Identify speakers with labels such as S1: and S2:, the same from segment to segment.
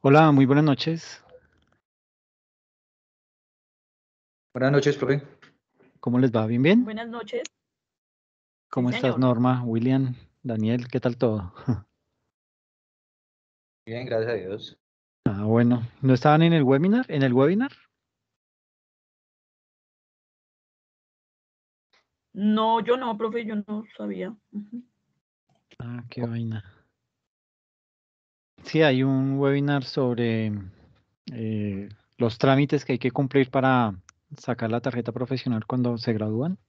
S1: Hola, muy buenas noches.
S2: Buenas noches, profe.
S1: ¿Cómo les va? ¿Bien, bien?
S3: Buenas noches. Sí,
S1: ¿Cómo estás,
S3: señor.
S1: Norma, William, Daniel? ¿Qué tal todo?
S2: Bien, gracias a Dios.
S1: Ah, bueno. ¿No estaban en el webinar? ¿En el webinar?
S3: No, yo no, profe, yo no sabía. Ujú.
S1: Ah, qué vaina. Sí, hay un webinar sobre los trámites que hay que cumplir para sacar la tarjeta profesional cuando se gradúan.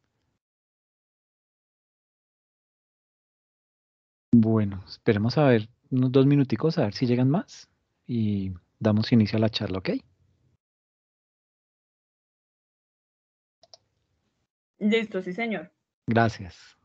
S1: Bueno, esperemos a ver unos 2 minuticos, a ver si llegan más y damos inicio a la charla, ¿ok?
S3: Listo, sí, señor.
S1: Gracias.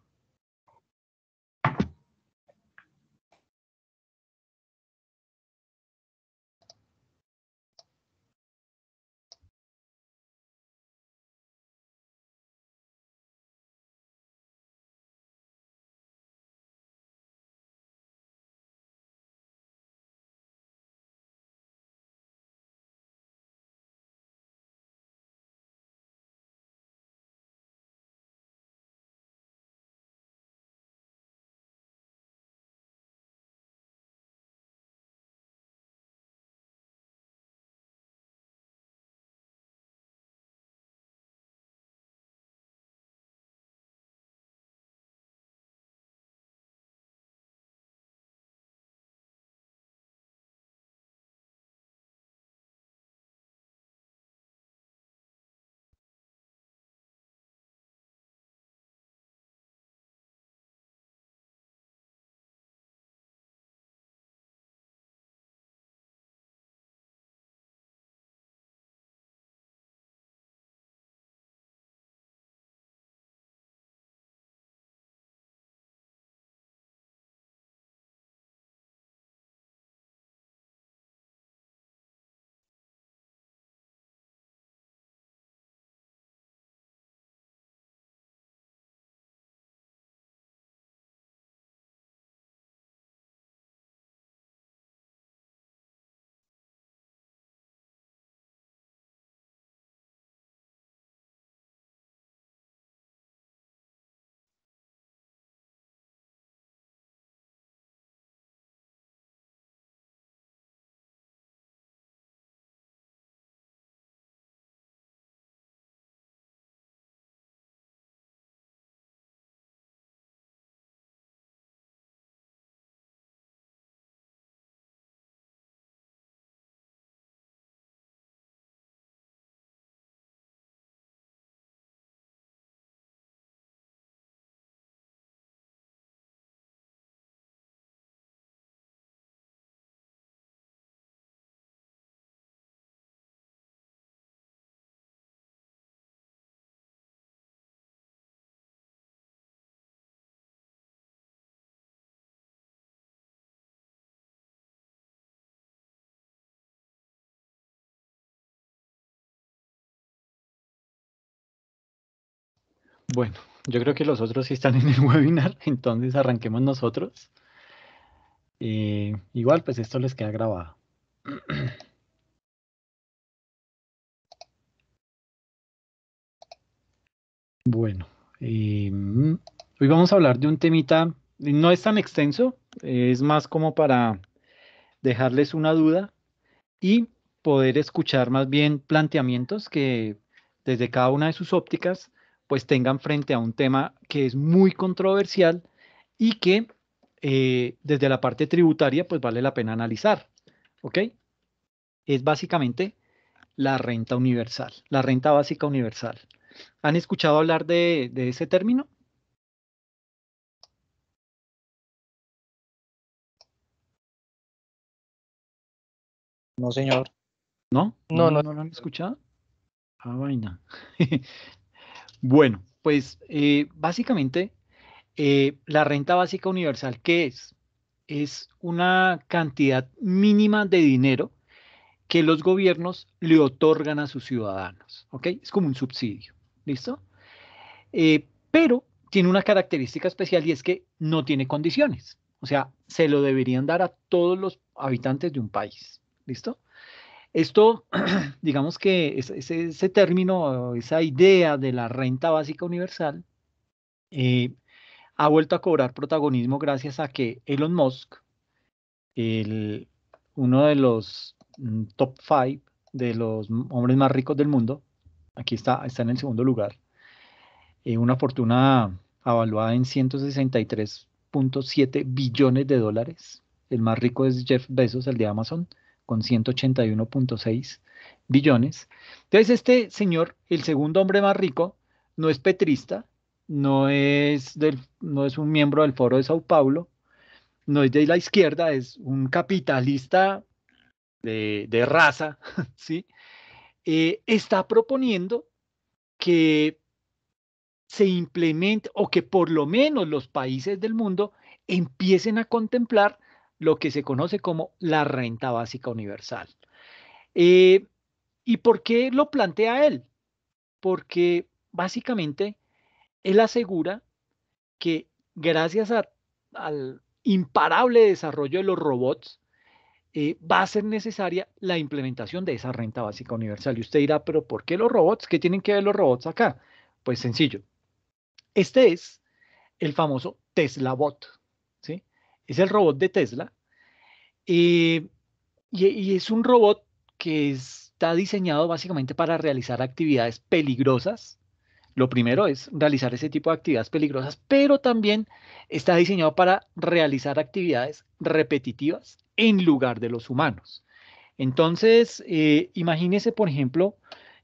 S1: Bueno, yo creo que los otros sí están en el webinar, entonces arranquemos nosotros. Igual, pues esto les queda grabado. Bueno, hoy vamos a hablar de un temita, no es tan extenso, es más como para dejarles una duda y poder escuchar más bien planteamientos que desde cada una de sus ópticas pues tengan frente a un tema que es muy controversial y que desde la parte tributaria pues vale la pena analizar, ¿ok? Es básicamente la renta universal, la renta básica universal. ¿Han escuchado hablar de ese término?
S2: No, señor.
S1: ¿No?
S2: No, no.
S1: ¿No lo han escuchado? Ah, vaina. Bueno, pues básicamente la renta básica universal, ¿qué es? Es una cantidad mínima de dinero que los gobiernos le otorgan a sus ciudadanos, ¿ok? Es como un subsidio, ¿listo? Pero tiene una característica especial y es que no tiene condiciones. O sea, se lo deberían dar a todos los habitantes de un país. ¿listo? Esto, digamos que ese término, esa idea de la renta básica universal, ha vuelto a cobrar protagonismo gracias a que Elon Musk, el, uno de los top 5 de los hombres más ricos del mundo, aquí está en el segundo lugar, una fortuna avaluada en 163.7 billones de dólares. El más rico es Jeff Bezos, el de Amazon, con 181.6 billones. Entonces, este señor, el segundo hombre más rico, no es petrista, no es un miembro del Foro de Sao Paulo, no es de la izquierda, es un capitalista de raza, ¿sí? Está proponiendo que se implemente o que por lo menos los países del mundo empiecen a contemplar lo que se conoce como la renta básica universal. Eh, ¿Y por qué lo plantea él? Porque básicamente él asegura que gracias al imparable desarrollo de los robots, va a ser necesaria la implementación de esa renta básica universal. Y usted dirá, pero ¿por qué los robots? ¿Qué tienen que ver los robots acá? Pues sencillo. Este es el famoso Tesla Bot, ¿sí? Es el robot de Tesla, eh, y es un robot que está diseñado básicamente para realizar actividades peligrosas. Lo primero es realizar ese tipo de actividades peligrosas, pero también está diseñado para realizar actividades repetitivas en lugar de los humanos. Entonces, imagínese, por ejemplo,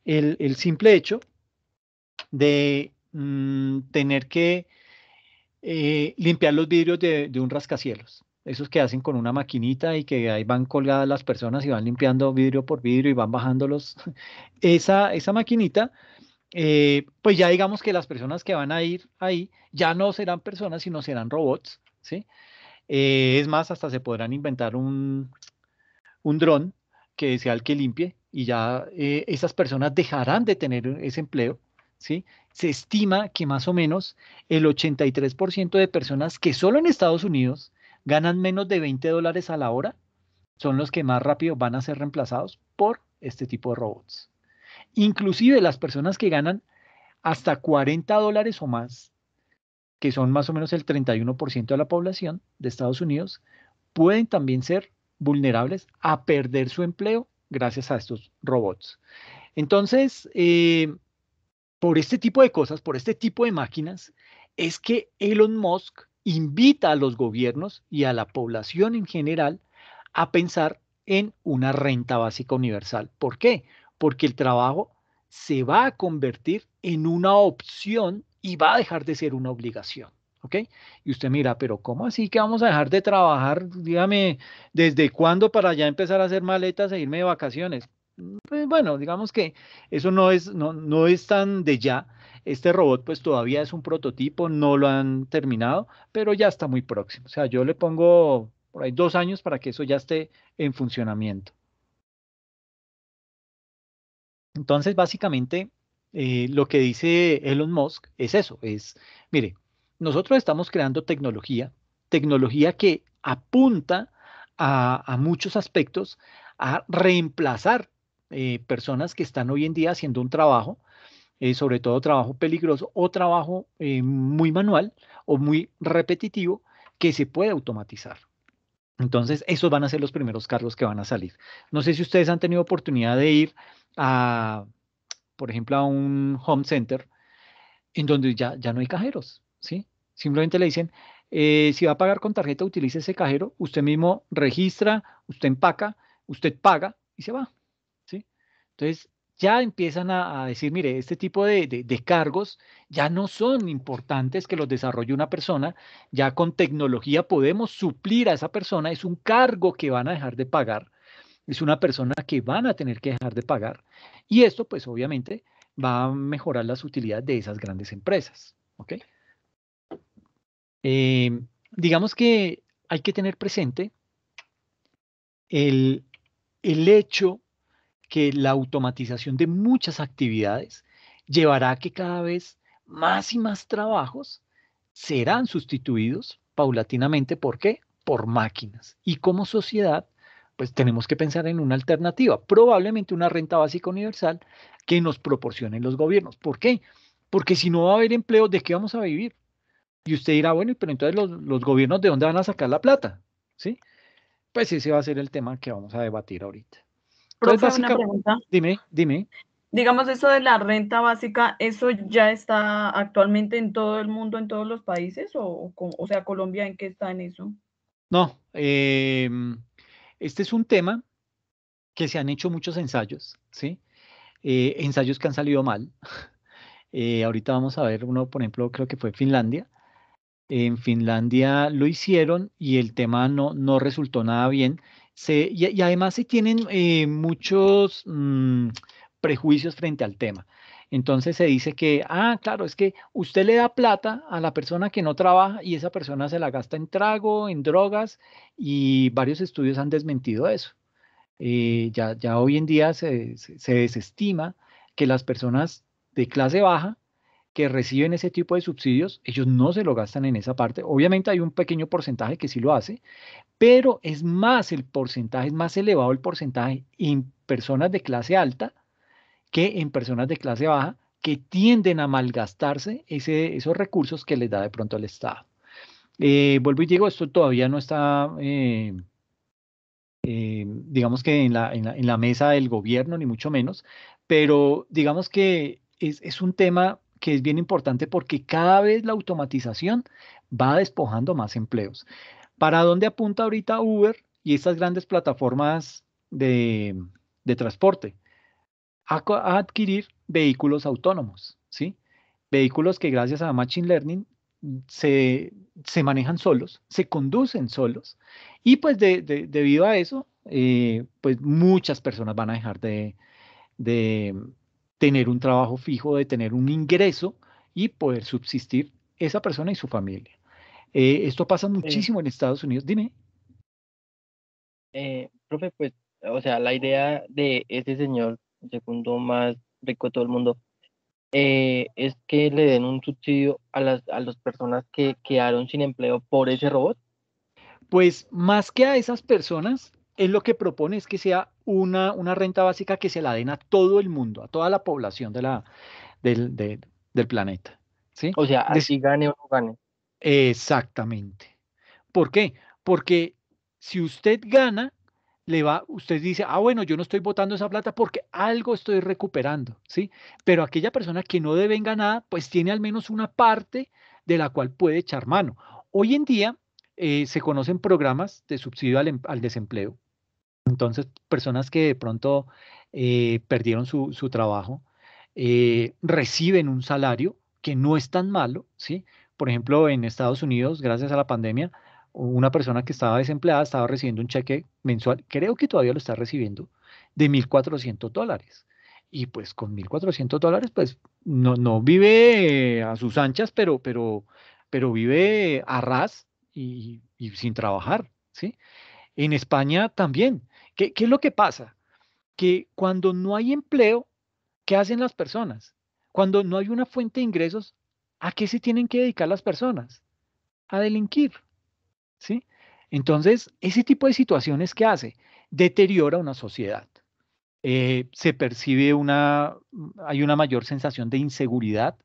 S1: el simple hecho de tener que limpiar los vidrios de un rascacielos. Esos que hacen con una maquinita y que ahí van colgadas las personas y van limpiando vidrio por vidrio y van bajándolos. Esa maquinita, pues ya digamos que las personas que van a ir ahí ya no serán personas, sino serán robots, ¿sí? Es más, hasta se podrán inventar un dron que sea el que limpie y ya esas personas dejarán de tener ese empleo, ¿sí? Se estima que más o menos el 83% de personas que solo en Estados Unidos ganan menos de $20 a la hora son los que más rápido van a ser reemplazados por este tipo de robots. Inclusive las personas que ganan hasta $40 o más, que son más o menos el 31% de la población de Estados Unidos, pueden también ser vulnerables a perder su empleo gracias a estos robots. Entonces, por este tipo de cosas, por este tipo de máquinas, es que Elon Musk invita a los gobiernos y a la población en general a pensar en una renta básica universal. ¿Por qué? Porque el trabajo se va a convertir en una opción y va a dejar de ser una obligación. ¿Ok? Y usted mira, pero ¿cómo así que vamos a dejar de trabajar? Dígame, ¿desde cuándo para ya empezar a hacer maletas e irme de vacaciones? Pues bueno, digamos que eso no es tan de ya. Este robot pues todavía es un prototipo, no lo han terminado, pero ya está muy próximo. O sea, yo le pongo por ahí 2 años para que eso ya esté en funcionamiento. Entonces, básicamente, lo que dice Elon Musk es eso, mire, nosotros estamos creando tecnología que apunta a muchos aspectos a reemplazar personas que están hoy en día haciendo un trabajo, sobre todo trabajo peligroso o trabajo muy manual o muy repetitivo que se puede automatizar. Entonces, esos van a ser los primeros cargos que van a salir. No sé si ustedes han tenido oportunidad de ir a, por ejemplo, a un home center en donde ya no hay cajeros, ¿sí? Simplemente le dicen, si va a pagar con tarjeta, utilice ese cajero, usted mismo registra, usted empaca, usted paga y se va, ¿sí? Entonces, ya empiezan a decir, mire, este tipo de cargos ya no son importantes que los desarrolle una persona, ya con tecnología podemos suplir a esa persona, es un cargo que van a dejar de pagar, es una persona que van a tener que dejar de pagar. Y esto, pues obviamente, va a mejorar las utilidades de esas grandes empresas. ¿Ok? Digamos que hay que tener presente el, el hecho que la automatización de muchas actividades llevará a que cada vez más y más trabajos serán sustituidos paulatinamente. ¿Por qué? Por máquinas. Y como sociedad pues tenemos que pensar en una alternativa, probablemente una renta básica universal que nos proporcionen los gobiernos. ¿Por qué? Porque si no va a haber empleo, ¿de qué vamos a vivir? Y usted dirá, bueno, pero entonces los gobiernos, ¿de dónde van a sacar la plata? ¿Sí? Pues ese va a ser el tema que vamos a debatir ahorita. Entonces,
S3: Profe, una
S1: básicamente,
S3: pregunta.
S1: dime.
S3: Digamos, eso de la renta básica, ¿eso ya está actualmente en todo el mundo, en todos los países? O sea, Colombia, ¿en qué está en eso?
S1: No, este es un tema que se han hecho muchos ensayos, ¿sí? Ensayos que han salido mal. Ahorita vamos a ver uno, por ejemplo, creo que fue Finlandia. En Finlandia lo hicieron y el tema no resultó nada bien. Y además se tienen muchos prejuicios frente al tema. Entonces se dice que, claro, es que usted le da plata a la persona que no trabaja y esa persona se la gasta en trago, en drogas, y varios estudios han desmentido eso. Ya hoy en día se desestima que las personas de clase baja que reciben ese tipo de subsidios, ellos no se lo gastan en esa parte. Obviamente hay un pequeño porcentaje que sí lo hace, pero es más el porcentaje, es más elevado el porcentaje en personas de clase alta que en personas de clase baja que tienden a malgastarse esos recursos que les da de pronto el Estado. Vuelvo y digo, esto todavía no está, digamos que en la mesa del gobierno, ni mucho menos, pero digamos que es un tema que es bien importante porque cada vez la automatización va despojando más empleos. ¿Para dónde apunta ahorita Uber y estas grandes plataformas de transporte? A adquirir vehículos autónomos, ¿sí? Vehículos que gracias a Machine Learning se, se manejan solos, se conducen solos, y pues debido a eso, pues muchas personas van a dejar de tener un trabajo fijo, de tener un ingreso y poder subsistir esa persona y su familia. Esto pasa
S4: Eh,
S1: muchísimo en Estados Unidos. Dime.
S4: Profe, pues, o sea, la idea de ese señor, el segundo más rico de todo el mundo, es que le den un subsidio a las personas que quedaron sin empleo por ese robot.
S1: Pues más que a esas personas, es lo que propone es que sea una renta básica que se la den a todo el mundo, a toda la población del planeta. ¿Sí?
S4: O sea, así gane o no gane.
S1: Exactamente. ¿Por qué? Porque si usted gana, usted dice, bueno, yo no estoy botando esa plata porque algo estoy recuperando, ¿sí? Pero aquella persona que no devenga nada, pues tiene al menos una parte de la cual puede echar mano. Hoy en día se conocen programas de subsidio al desempleo. Entonces, personas que de pronto perdieron su trabajo, reciben un salario que no es tan malo, ¿sí? Por ejemplo, en Estados Unidos, gracias a la pandemia, una persona que estaba desempleada estaba recibiendo un cheque mensual, creo que todavía lo está recibiendo, de $1,400. Y pues con $1,400, pues no vive a sus anchas, pero vive a ras y sin trabajar, ¿sí? En España también. ¿Qué es lo que pasa? Que cuando no hay empleo, ¿qué hacen las personas? Cuando no hay una fuente de ingresos, ¿a qué se tienen que dedicar las personas? A delinquir, ¿sí? Entonces, ese tipo de situaciones que hace deteriora una sociedad. Se percibe hay una mayor sensación de inseguridad.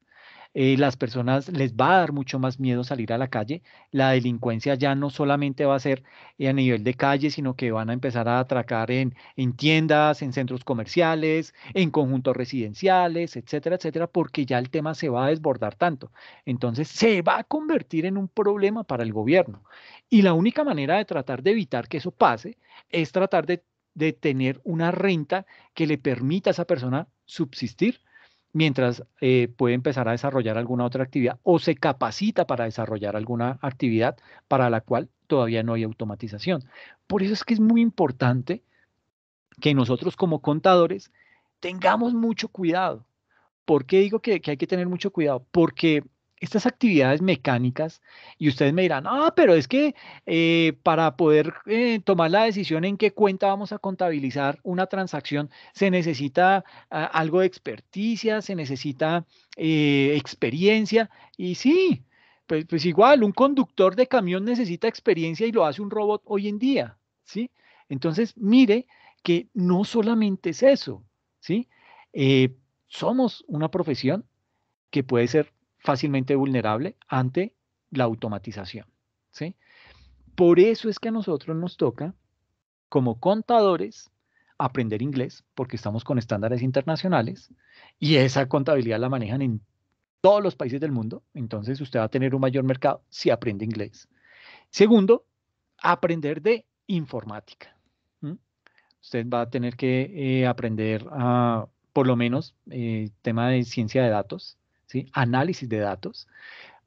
S1: Las personas les va a dar mucho más miedo salir a la calle. La delincuencia ya no solamente va a ser a nivel de calle, sino que van a empezar a atracar en tiendas, en centros comerciales, en conjuntos residenciales, etcétera, etcétera, porque ya el tema se va a desbordar tanto. Entonces se va a convertir en un problema para el gobierno. Y la única manera de tratar de evitar que eso pase es tratar de tener una renta que le permita a esa persona subsistir mientras puede empezar a desarrollar alguna otra actividad o se capacita para desarrollar alguna actividad para la cual todavía no hay automatización. Por eso es que es muy importante que nosotros como contadores tengamos mucho cuidado. ¿Por qué digo que hay que tener mucho cuidado? Porque estas actividades mecánicas, y ustedes me dirán, pero es que para poder tomar la decisión en qué cuenta vamos a contabilizar una transacción, se necesita algo de experticia, se necesita experiencia, y sí, pues igual, un conductor de camión necesita experiencia y lo hace un robot hoy en día, ¿sí? Entonces, mire que no solamente es eso, ¿sí? Somos una profesión que puede ser fácilmente vulnerable ante la automatización, ¿sí? Por eso es que a nosotros nos toca, como contadores, aprender inglés, porque estamos con estándares internacionales y esa contabilidad la manejan en todos los países del mundo, entonces usted va a tener un mayor mercado si aprende inglés. Segundo, aprender de informática. ¿Mm? Usted va a tener que aprender por lo menos tema de ciencia de datos, ¿sí? Análisis de datos.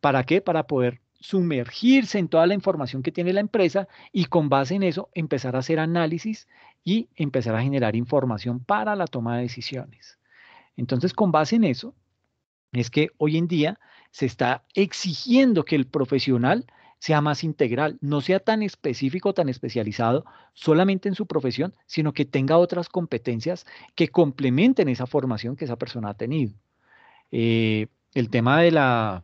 S1: ¿Para qué? Para poder sumergirse en toda la información que tiene la empresa y con base en eso empezar a hacer análisis y empezar a generar información para la toma de decisiones. Entonces, con base en eso, es que hoy en día se está exigiendo que el profesional sea más integral, no sea tan específico, tan especializado solamente en su profesión, sino que tenga otras competencias que complementen esa formación que esa persona ha tenido. El tema o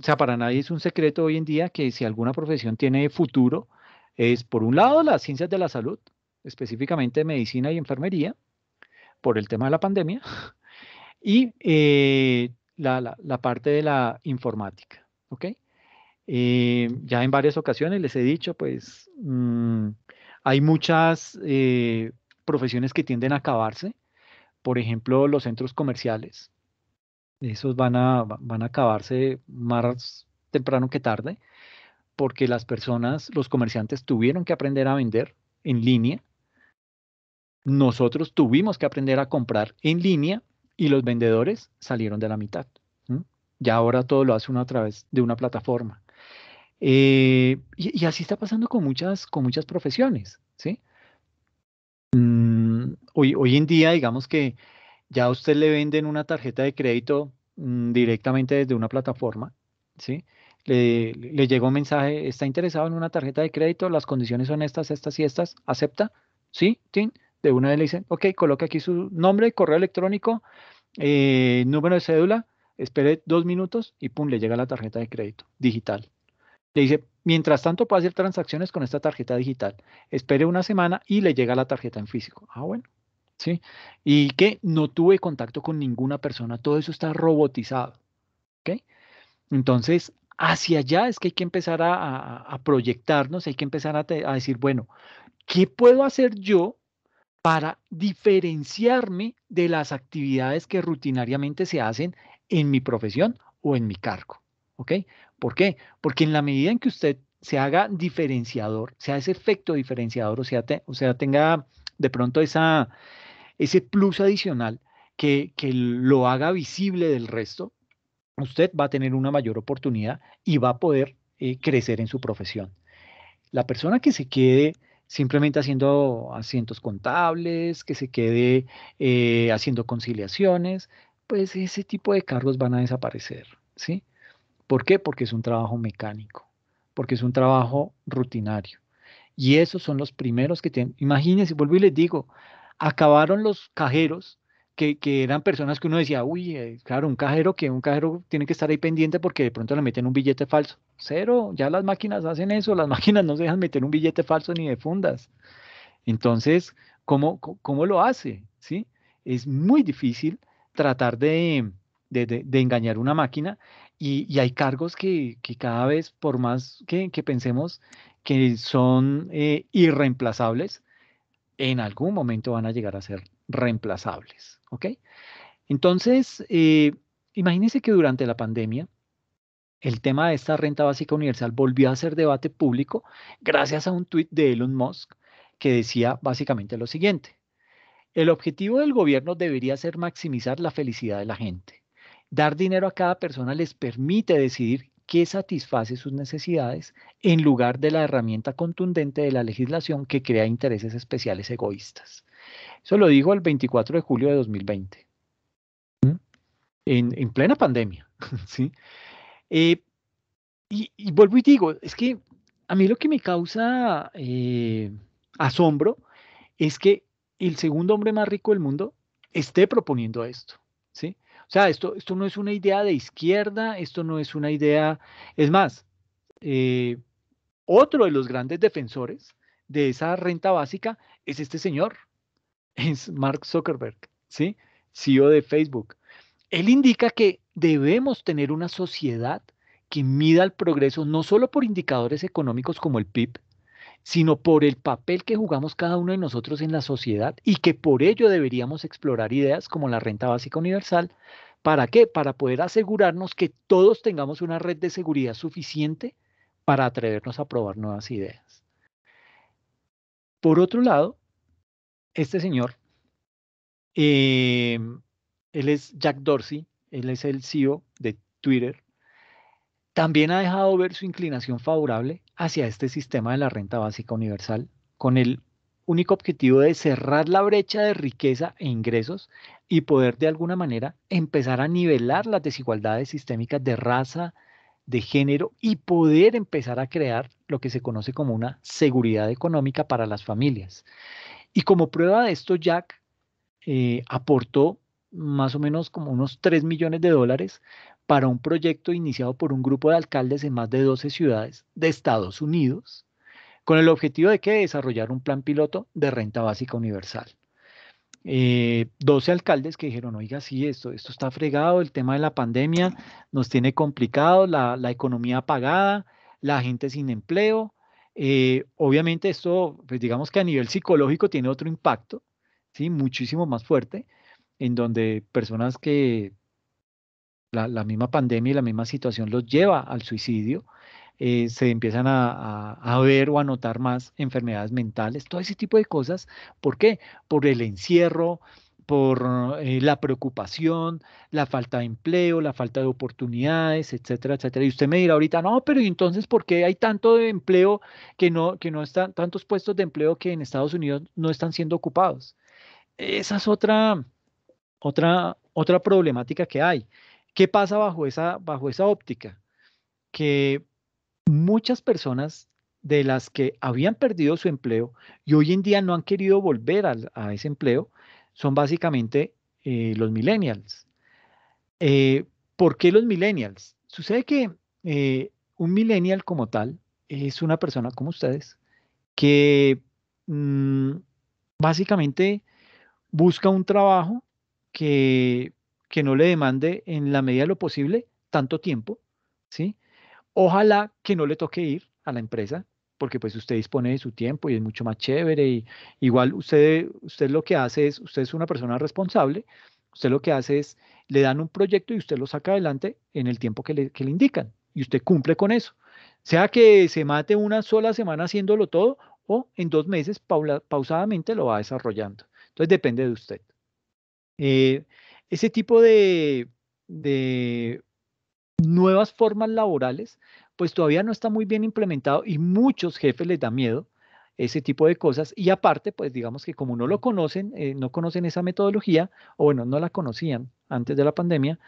S1: sea, para nadie es un secreto hoy en día que si alguna profesión tiene futuro, es por un lado las ciencias de la salud, específicamente medicina y enfermería, por el tema de la pandemia, y la parte de la informática, ¿ok? Ya en varias ocasiones les he dicho, pues hay muchas profesiones que tienden a acabarse, por ejemplo, los centros comerciales, esos van a acabarse más temprano que tarde, porque las personas, los comerciantes tuvieron que aprender a vender en línea, nosotros tuvimos que aprender a comprar en línea y los vendedores salieron de la mitad. ¿M? Ya ahora todo lo hace uno a través de una plataforma. Y así está pasando con muchas profesiones, ¿sí? Hoy en día, digamos que ya a usted le venden una tarjeta de crédito directamente desde una plataforma, ¿sí? Le llega un mensaje, ¿está interesado en una tarjeta de crédito? Las condiciones son estas, estas y estas. ¿Acepta? ¿Sí? ¿Tin? De una vez le dicen, ok, coloque aquí su nombre, correo electrónico, número de cédula, espere 2 minutos y pum, le llega la tarjeta de crédito digital. Le dice, mientras tanto puede hacer transacciones con esta tarjeta digital. Espere una semana y le llega la tarjeta en físico. Ah, bueno, sí. Y que no tuve contacto con ninguna persona. Todo eso está robotizado. ¿Ok? Entonces, hacia allá es que hay que empezar a proyectarnos, hay que empezar a decir, bueno, ¿qué puedo hacer yo para diferenciarme de las actividades que rutinariamente se hacen en mi profesión o en mi cargo? ¿Ok? ¿Por qué? Porque en la medida en que usted se haga diferenciador, sea ese efecto diferenciador, o sea, tenga de pronto ese plus adicional que lo haga visible del resto, usted va a tener una mayor oportunidad y va a poder crecer en su profesión. La persona que se quede simplemente haciendo asientos contables, que se quede haciendo conciliaciones, pues ese tipo de cargos van a desaparecer, ¿sí? ¿Por qué? Porque es un trabajo mecánico, porque es un trabajo rutinario. Y esos son los primeros que tienen. Imagínense, vuelvo y les digo, acabaron los cajeros, que eran personas que uno decía, uy, claro, un cajero tiene que estar ahí pendiente porque de pronto le meten un billete falso. Cero, ya las máquinas hacen eso, las máquinas no se dejan meter un billete falso ni de fundas. Entonces, ¿cómo lo hace? ¿Sí? Es muy difícil tratar de engañar una máquina y hay cargos que cada vez, por más que pensemos que son irreemplazables, en algún momento van a llegar a ser reemplazables. ¿Ok? Entonces, imagínense que durante la pandemia, el tema de esta renta básica universal volvió a ser debate público gracias a un tuit de Elon Musk que decía básicamente lo siguiente: el objetivo del gobierno debería ser maximizar la felicidad de la gente. Dar dinero a cada persona les permite decidir qué satisface sus necesidades en lugar de la herramienta contundente de la legislación que crea intereses especiales egoístas. Eso lo dijo el 24 de julio de 2020, en plena pandemia. ¿Sí? Eh, y vuelvo y digo, es que a mí lo que me causa asombro es que el segundo hombre más rico del mundo esté proponiendo esto, ¿sí? O sea, esto no es una idea de izquierda, esto no es una idea, es más, eh, otro de los grandes defensores de esa renta básica es este señor, es Mark Zuckerberg, ¿sí? CEO de Facebook. Él indica que debemos tener una sociedad que mida el progreso no solo por indicadores económicos como el PIB, sino por el papel que jugamos cada uno de nosotros en la sociedad y que por ello deberíamos explorar ideas como la renta básica universal. ¿Para qué? Para poder asegurarnos que todos tengamos una red de seguridad suficiente para atrevernos a probar nuevas ideas. Por otro lado, este señor, eh, él es Jack Dorsey, él es el CEO de Twitter, también ha dejado ver su inclinación favorable hacia este sistema de la renta básica universal, con el único objetivo de cerrar la brecha de riqueza e ingresos y poder de alguna manera empezar a nivelar las desigualdades sistémicas de raza, de género y poder empezar a crear lo que se conoce como una seguridad económica para las familias. Y como prueba de esto, Jack aportó más o menos como unos 3 millones de dólares para un proyecto iniciado por un grupo de alcaldes en más de 12 ciudades de Estados Unidos, con el objetivo de que desarrollar un plan piloto de renta básica universal. 12 alcaldes que dijeron, oiga, sí, esto está fregado, el tema de la pandemia nos tiene complicado, la economía apagada, la gente sin empleo. Obviamente esto, pues digamos que a nivel psicológico tiene otro impacto, ¿sí? Muchísimo más fuerte, en donde personas que la misma pandemia y la misma situación los lleva al suicidio, se empiezan a ver o a notar más enfermedades mentales, todo ese tipo de cosas. ¿Por qué? Por el encierro, por la preocupación, la falta de empleo, la falta de oportunidades, etcétera, etcétera. Y usted me dirá ahorita, no, pero ¿y entonces por qué hay tanto de empleo que no están, tantos puestos de empleo que en Estados Unidos no están siendo ocupados? Esa es otra problemática que hay. ¿Qué pasa bajo esa óptica? Que muchas personas de las que habían perdido su empleo y hoy en día no han querido volver a ese empleo son básicamente los millennials. Eh, ¿Por qué los millennials? Sucede que un millennial como tal es una persona como ustedes que mm, básicamente busca un trabajo que, que no le demande en la medida de lo posible tanto tiempo, ¿sí? Ojalá que no le toque ir a la empresa, porque pues usted dispone de su tiempo y es mucho más chévere. Y igual usted lo que hace es, usted es una persona responsable, usted lo que hace es, le dan un proyecto y usted lo saca adelante en el tiempo que le indican y usted cumple con eso. Sea que se mate una sola semana haciéndolo todo o en 2 meses pausadamente lo va desarrollando. Entonces depende de usted. Eh, Ese tipo de nuevas formas laborales, pues todavía no está muy bien implementado y muchos jefes les da miedo ese tipo de cosas. Y aparte, pues digamos que como no lo conocen, no conocen esa metodología, o bueno, no la conocían antes de la pandemia,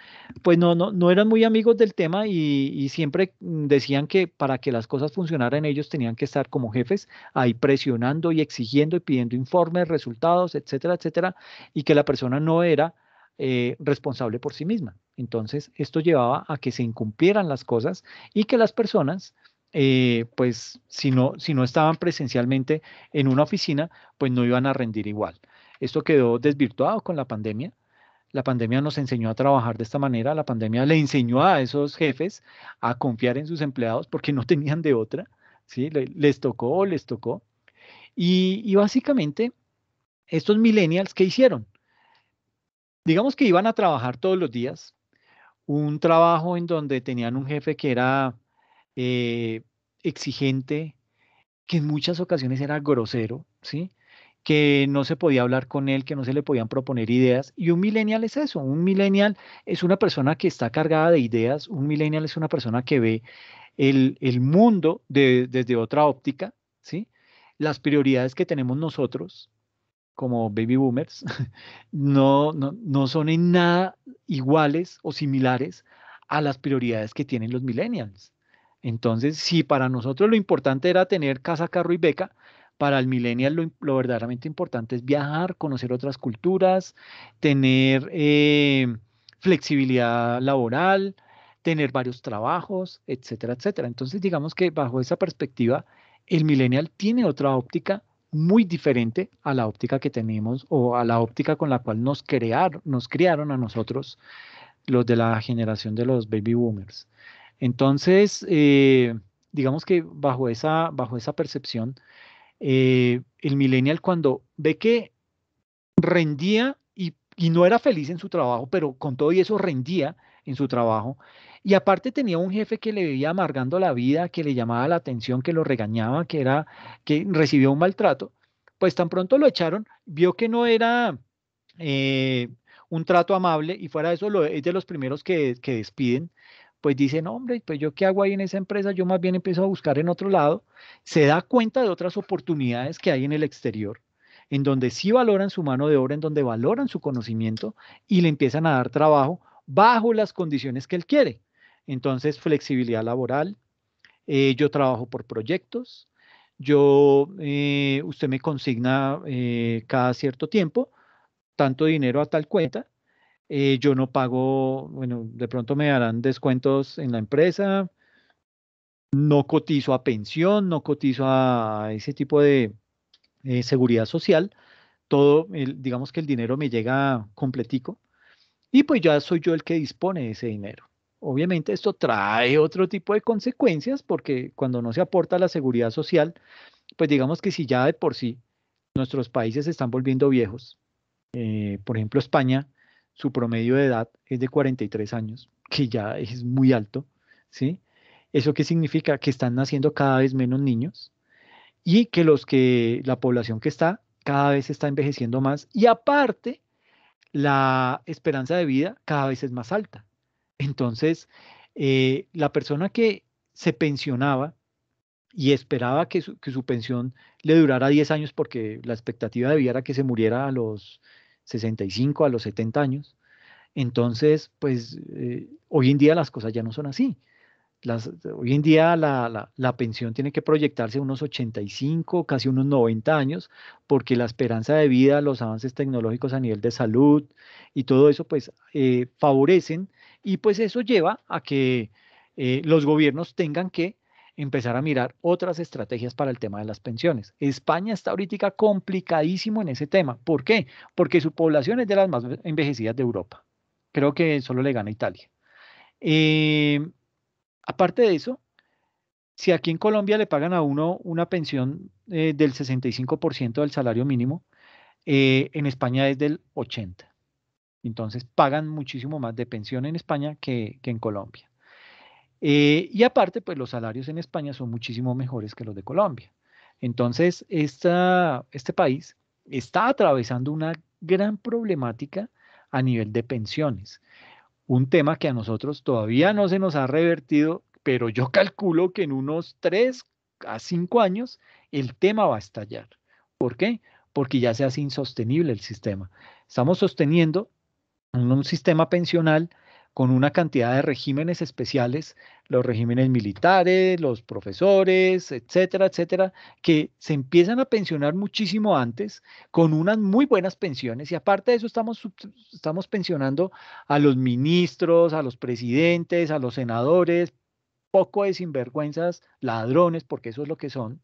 S1: pues no eran muy amigos del tema y siempre decían que para que las cosas funcionaran ellos tenían que estar como jefes ahí presionando y exigiendo y pidiendo informes, resultados, etcétera, etcétera, y que la persona no era responsable por sí misma. Entonces, esto llevaba a que se incumplieran las cosas y que las personas, pues, si no estaban presencialmente en una oficina, pues no iban a rendir igual. Esto quedó desvirtuado con la pandemia. La pandemia nos enseñó a trabajar de esta manera. La pandemia le enseñó a esos jefes a confiar en sus empleados porque no tenían de otra, ¿sí? Les tocó, les tocó. Y básicamente, estos millennials, ¿qué hicieron? Digamos que iban a trabajar todos los días, un trabajo en donde tenían un jefe que era eh, exigente, que en muchas ocasiones era grosero, ¿sí? Que no se podía hablar con él, que no se le podían proponer ideas. Y un millennial es eso, un millennial es una persona que está cargada de ideas, un millennial es una persona que ve el mundo desde otra óptica, ¿sí? Las prioridades que tenemos nosotros como baby boomers, no son en nada iguales o similares a las prioridades que tienen los millennials. Entonces, si para nosotros lo importante era tener casa, carro y beca, para el millennial lo verdaderamente importante es viajar, conocer otras culturas, tener flexibilidad laboral, tener varios trabajos, etcétera, etcétera. Entonces, digamos que bajo esa perspectiva, el millennial tiene otra óptica muy diferente a la óptica que tenemos o a la óptica con la cual nos criaron a nosotros, los de la generación de los baby boomers. Entonces, digamos que bajo esa percepción, el millennial cuando ve que rendía y no era feliz en su trabajo, pero con todo y eso rendía en su trabajo. Y aparte tenía un jefe que le veía amargando la vida, que le llamaba la atención, que lo regañaba, que recibía un maltrato. Pues tan pronto lo echaron, vio que no era eh, un trato amable y fuera de eso es de los primeros que despiden. Pues dice, no, hombre, pues yo qué hago ahí en esa empresa, yo más bien empiezo a buscar en otro lado. Se da cuenta de otras oportunidades que hay en el exterior en donde sí valoran su mano de obra, en donde valoran su conocimiento y le empiezan a dar trabajo bajo las condiciones que él quiere. Entonces, flexibilidad laboral, yo trabajo por proyectos, usted me consigna cada cierto tiempo tanto dinero a tal cuenta, yo no pago, bueno, de pronto me darán descuentos en la empresa, no cotizo a pensión, no cotizo a ese tipo de seguridad social, digamos que el dinero me llega completico y pues ya soy yo el que dispone de ese dinero. Obviamente esto trae otro tipo de consecuencias porque cuando no se aporta a la seguridad social, pues digamos que si ya de por sí nuestros países se están volviendo viejos, por ejemplo España, su promedio de edad es de 43 años, que ya es muy alto, ¿sí? ¿Eso qué significa? Que están naciendo cada vez menos niños y que la población que está cada vez está envejeciendo más y aparte la esperanza de vida cada vez es más alta. Entonces, la persona que se pensionaba y esperaba que su pensión le durara 10 años porque la expectativa de vida era que se muriera a los 65, a los 70 años, entonces, pues hoy en día las cosas ya no son así. Hoy en día la pensión tiene que proyectarse a unos 85, casi unos 90 años, porque la esperanza de vida, los avances tecnológicos a nivel de salud y todo eso, pues favorecen y pues eso lleva a que los gobiernos tengan que empezar a mirar otras estrategias para el tema de las pensiones. España está ahorita complicadísimo en ese tema. ¿Por qué? Porque su población es de las más envejecidas de Europa. Creo que solo le gana Italia. Eh, Aparte de eso, si aquí en Colombia le pagan a uno una pensión del 65% del salario mínimo, en España es del 80%. Entonces pagan muchísimo más de pensión en España que en Colombia. Y aparte, pues los salarios en España son muchísimo mejores que los de Colombia. Entonces, este país está atravesando una gran problemática a nivel de pensiones. Un tema que a nosotros todavía no se nos ha revertido, pero yo calculo que en unos 3 a 5 años el tema va a estallar. ¿Por qué? Porque ya se hace insostenible el sistema. Estamos sosteniendo un sistema pensional con una cantidad de regímenes especiales, los regímenes militares, los profesores, etcétera, etcétera, que se empiezan a pensionar muchísimo antes, con unas muy buenas pensiones, y aparte de eso estamos pensionando a los ministros, a los presidentes, a los senadores, poco de sinvergüenzas, ladrones, porque eso es lo que son,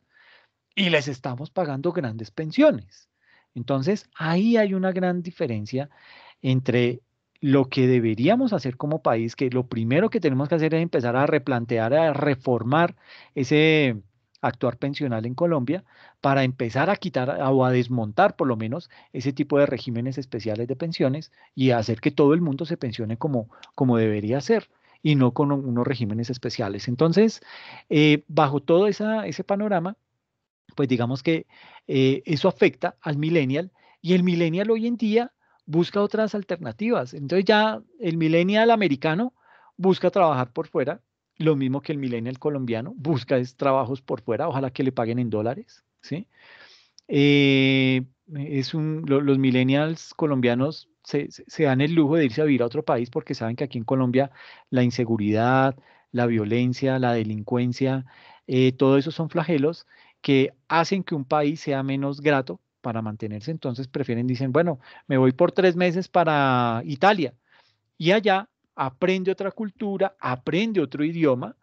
S1: y les estamos pagando grandes pensiones. Entonces, ahí hay una gran diferencia entre lo que deberíamos hacer como país, que lo primero que tenemos que hacer es empezar a replantear, a reformar ese actuar pensional en Colombia para empezar a quitar o a desmontar por lo menos ese tipo de regímenes especiales de pensiones y hacer que todo el mundo se pensione como debería ser y no con unos regímenes especiales. Entonces, bajo todo ese panorama, pues digamos que eso afecta al millennial y el millennial hoy en día busca otras alternativas. Entonces ya el millennial americano busca trabajar por fuera, lo mismo que el millennial colombiano busca trabajos por fuera, ojalá que le paguen en dólares, ¿sí? Los millennials colombianos se dan el lujo de irse a vivir a otro país porque saben que aquí en Colombia la inseguridad, la violencia, la delincuencia, todo eso son flagelos que hacen que un país sea menos grato para mantenerse. Entonces dicen, bueno, me voy por 3 meses para Italia y allá aprende otra cultura, aprende otro idioma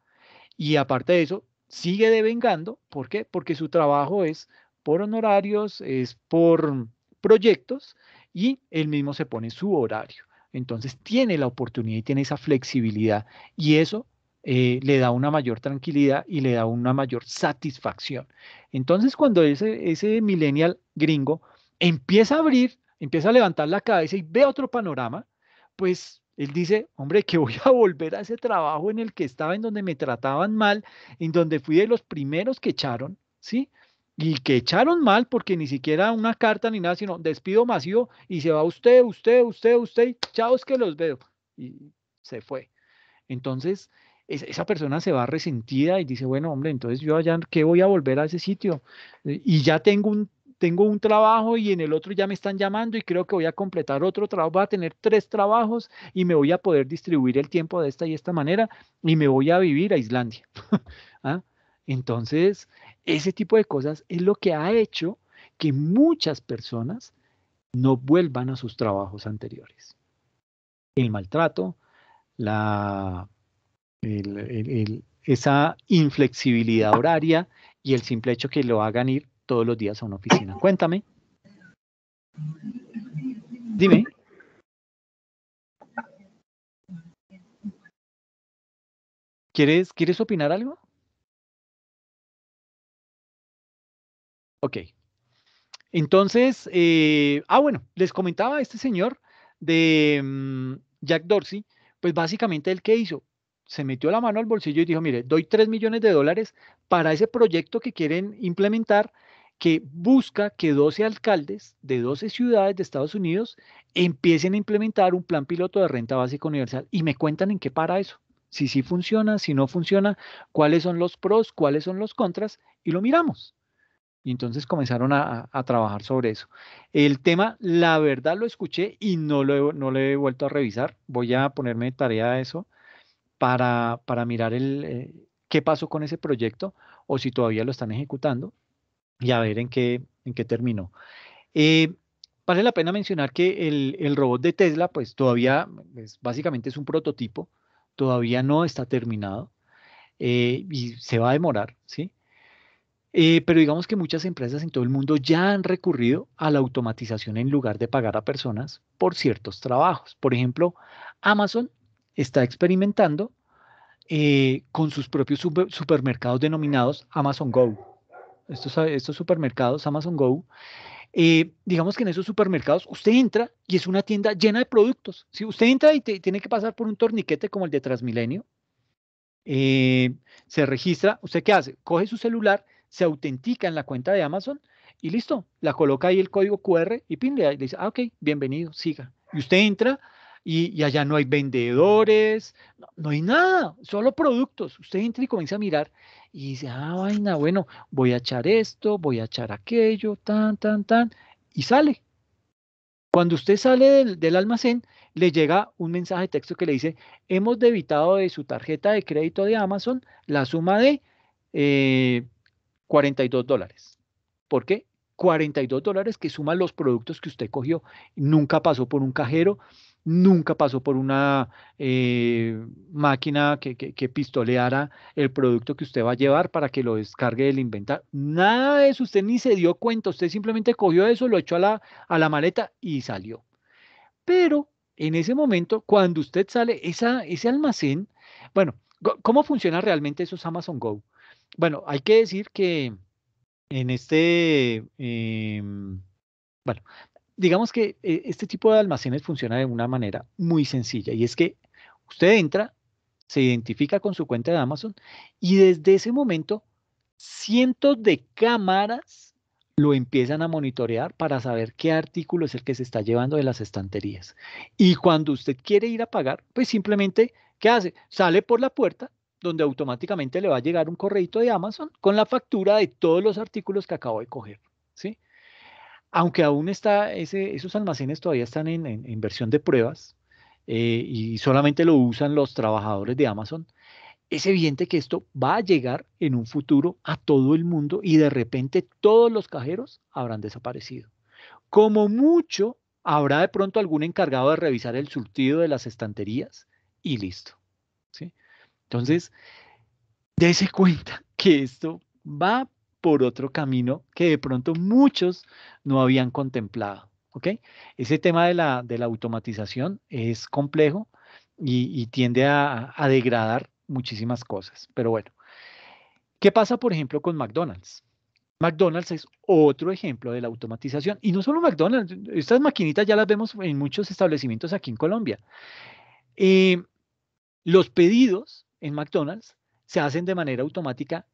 S1: y aparte de eso, sigue devengando. ¿Por qué? Porque su trabajo es por honorarios, es por proyectos y él mismo se pone su horario. Entonces tiene la oportunidad y tiene esa flexibilidad y eso le da una mayor tranquilidad y le da una mayor satisfacción. Entonces cuando ese millennial gringo empieza a abrir, empieza a levantar la cabeza y ve otro panorama, pues él dice, hombre, que voy a volver a ese trabajo en el que estaba, en donde me trataban mal, en donde fui de los primeros que echaron, ¿sí? Y que echaron mal porque ni siquiera una carta ni nada, sino despido masivo y se va usted, y chao, es que los veo. Y se fue. Entonces, esa persona se va resentida y dice, bueno, hombre, entonces yo allá, ¿qué voy a volver a ese sitio? Y ya tengo un trabajo y en el otro ya me están llamando y creo que voy a completar otro trabajo, voy a tener 3 trabajos y me voy a poder distribuir el tiempo de esta y esta manera y me voy a vivir a Islandia. ¿Ah? Entonces, ese tipo de cosas es lo que ha hecho que muchas personas no vuelvan a sus trabajos anteriores. El maltrato, la esa inflexibilidad horaria y el simple hecho que lo hagan ir todos los días a una oficina. Cuéntame. Dime. ¿Quieres opinar algo? Ok. Entonces, bueno, les comentaba este señor de Jack Dorsey, pues básicamente él qué hizo, se metió la mano al bolsillo y dijo, mire, doy $3 millones para ese proyecto que quieren implementar, que busca que 12 alcaldes de 12 ciudades de Estados Unidos empiecen a implementar un plan piloto de renta básica universal y me cuentan en qué para eso, si sí funciona, si no funciona, cuáles son los pros, cuáles son los contras y lo miramos. Y entonces comenzaron a trabajar sobre eso. El tema, la verdad lo escuché y no lo he vuelto a revisar. Voy a ponerme de tarea a eso para mirar qué pasó con ese proyecto o si todavía lo están ejecutando y a ver en qué terminó. Eh, Vale la pena mencionar que el robot de Tesla, pues todavía, básicamente es un prototipo, todavía no está terminado y se va a demorar, ¿sí? Pero digamos que muchas empresas en todo el mundo ya han recurrido a la automatización en lugar de pagar a personas por ciertos trabajos. Por ejemplo, Amazon está experimentando con sus propios supermercados denominados Amazon Go. Estos supermercados Amazon Go, digamos que en esos supermercados usted entra y es una tienda llena de productos. Si usted entra y tiene que pasar por un torniquete como el de Transmilenio, eh, se registra, ¿usted qué hace? Coge su celular, se autentica en la cuenta de Amazon y listo, la coloca ahí el código QR y pin, le dice, ok, bienvenido, siga. Y usted entra y allá no hay vendedores, no hay nada, solo productos. Usted entra y comienza a mirar y dice, vaina, bueno, voy a echar esto, voy a echar aquello, y sale. Cuando usted sale del almacén, le llega un mensaje de texto que le dice, hemos debitado de su tarjeta de crédito de Amazon la suma de $42. ¿Por qué? $42 que suman los productos que usted cogió. Nunca pasó por un cajero, nunca pasó por una máquina que pistoleara el producto que usted va a llevar para que lo descargue del inventario. Nada de eso, usted ni se dio cuenta, usted simplemente cogió eso, lo echó a la maleta y salió. Pero en ese momento, cuando usted sale, ese almacén, bueno, ¿cómo funciona realmente esos Amazon Go? Bueno, hay que decir que en bueno, digamos que este tipo de almacenes funciona de una manera muy sencilla y es que usted entra, se identifica con su cuenta de Amazon y desde ese momento cientos de cámaras lo empiezan a monitorear para saber qué artículo es el que se está llevando de las estanterías. Y cuando usted quiere ir a pagar, pues simplemente, ¿qué hace? Sale por la puerta donde automáticamente le va a llegar un correíto de Amazon con la factura de todos los artículos que acabo de coger, ¿sí? Aunque aún esos almacenes todavía están en versión de pruebas y solamente lo usan los trabajadores de Amazon, es evidente que esto va a llegar en un futuro a todo el mundo y de repente todos los cajeros habrán desaparecido. Como mucho, habrá de pronto algún encargado de revisar el surtido de las estanterías y listo, ¿sí? Entonces, dése cuenta que esto va por otro camino que de pronto muchos no habían contemplado, ¿ok? Ese tema de la automatización es complejo y tiende a degradar muchísimas cosas. Pero bueno, ¿qué pasa, por ejemplo, con McDonald's? McDonald's es otro ejemplo de la automatización. Y no solo McDonald's, estas maquinitas ya las vemos en muchos establecimientos aquí en Colombia. Eh, los pedidos en McDonald's se hacen de manera automática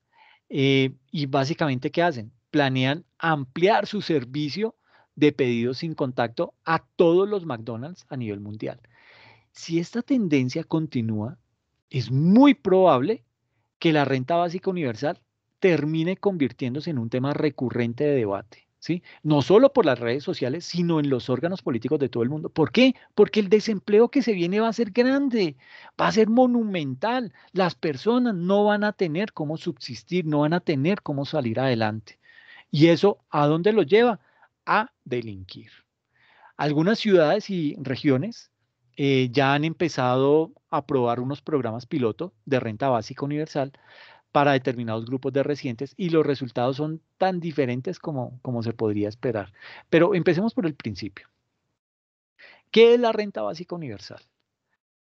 S1: y básicamente, ¿qué hacen? Planean ampliar su servicio de pedidos sin contacto a todos los McDonald's a nivel mundial. Si esta tendencia continúa, es muy probable que la renta básica universal termine convirtiéndose en un tema recurrente de debate, ¿sí? No solo por las redes sociales, sino en los órganos políticos de todo el mundo. ¿Por qué? Porque el desempleo que se viene va a ser grande, va a ser monumental. Las personas no van a tener cómo subsistir, no van a tener cómo salir adelante. ¿Y eso a dónde los lleva? A delinquir. Algunas ciudades y regiones ya han empezado a aprobar unos programas piloto de renta básica universal para determinados grupos de residentes y los resultados son tan diferentes como se podría esperar. Pero empecemos por el principio. ¿Qué es la renta básica universal?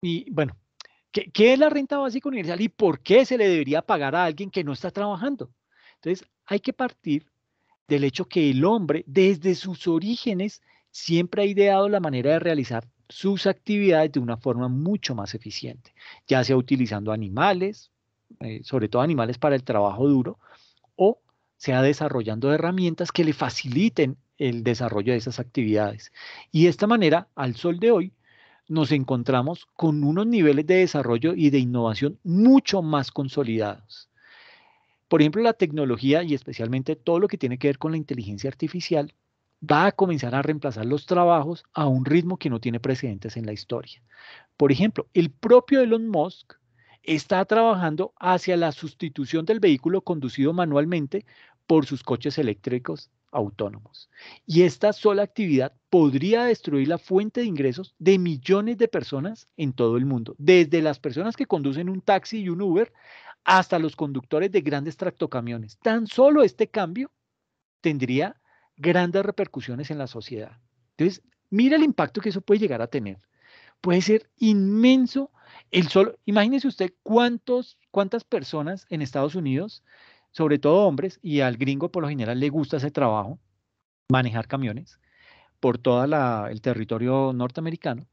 S1: Y bueno, ¿qué es la renta básica universal y por qué se le debería pagar a alguien que no está trabajando? Entonces, hay que partir del hecho que el hombre, desde sus orígenes, siempre ha ideado la manera de realizar sus actividades de una forma mucho más eficiente, ya sea utilizando animales, sobre todo animales para el trabajo duro, o sea desarrollando herramientas que le faciliten el desarrollo de esas actividades. Y de esta manera, al sol de hoy, nos encontramos con unos niveles de desarrollo y de innovación mucho más consolidados. Por ejemplo, la tecnología y especialmente todo lo que tiene que ver con la inteligencia artificial va a comenzar a reemplazar los trabajos a un ritmo que no tiene precedentes en la historia. Por ejemplo, el propio Elon Musk está trabajando hacia la sustitución del vehículo conducido manualmente por sus coches eléctricos autónomos. Y esta sola actividad podría destruir la fuente de ingresos de millones de personas en todo el mundo, desde las personas que conducen un taxi y un Uber hasta los conductores de grandes tractocamiones. Tan solo este cambio tendría grandes repercusiones en la sociedad. Entonces, mira el impacto que eso puede llegar a tener. Puede ser inmenso el solo. Imagínese usted cuántas personas en Estados Unidos, sobre todo hombres, y al gringo por lo general le gusta ese trabajo, manejar camiones por todo el territorio norteamericano.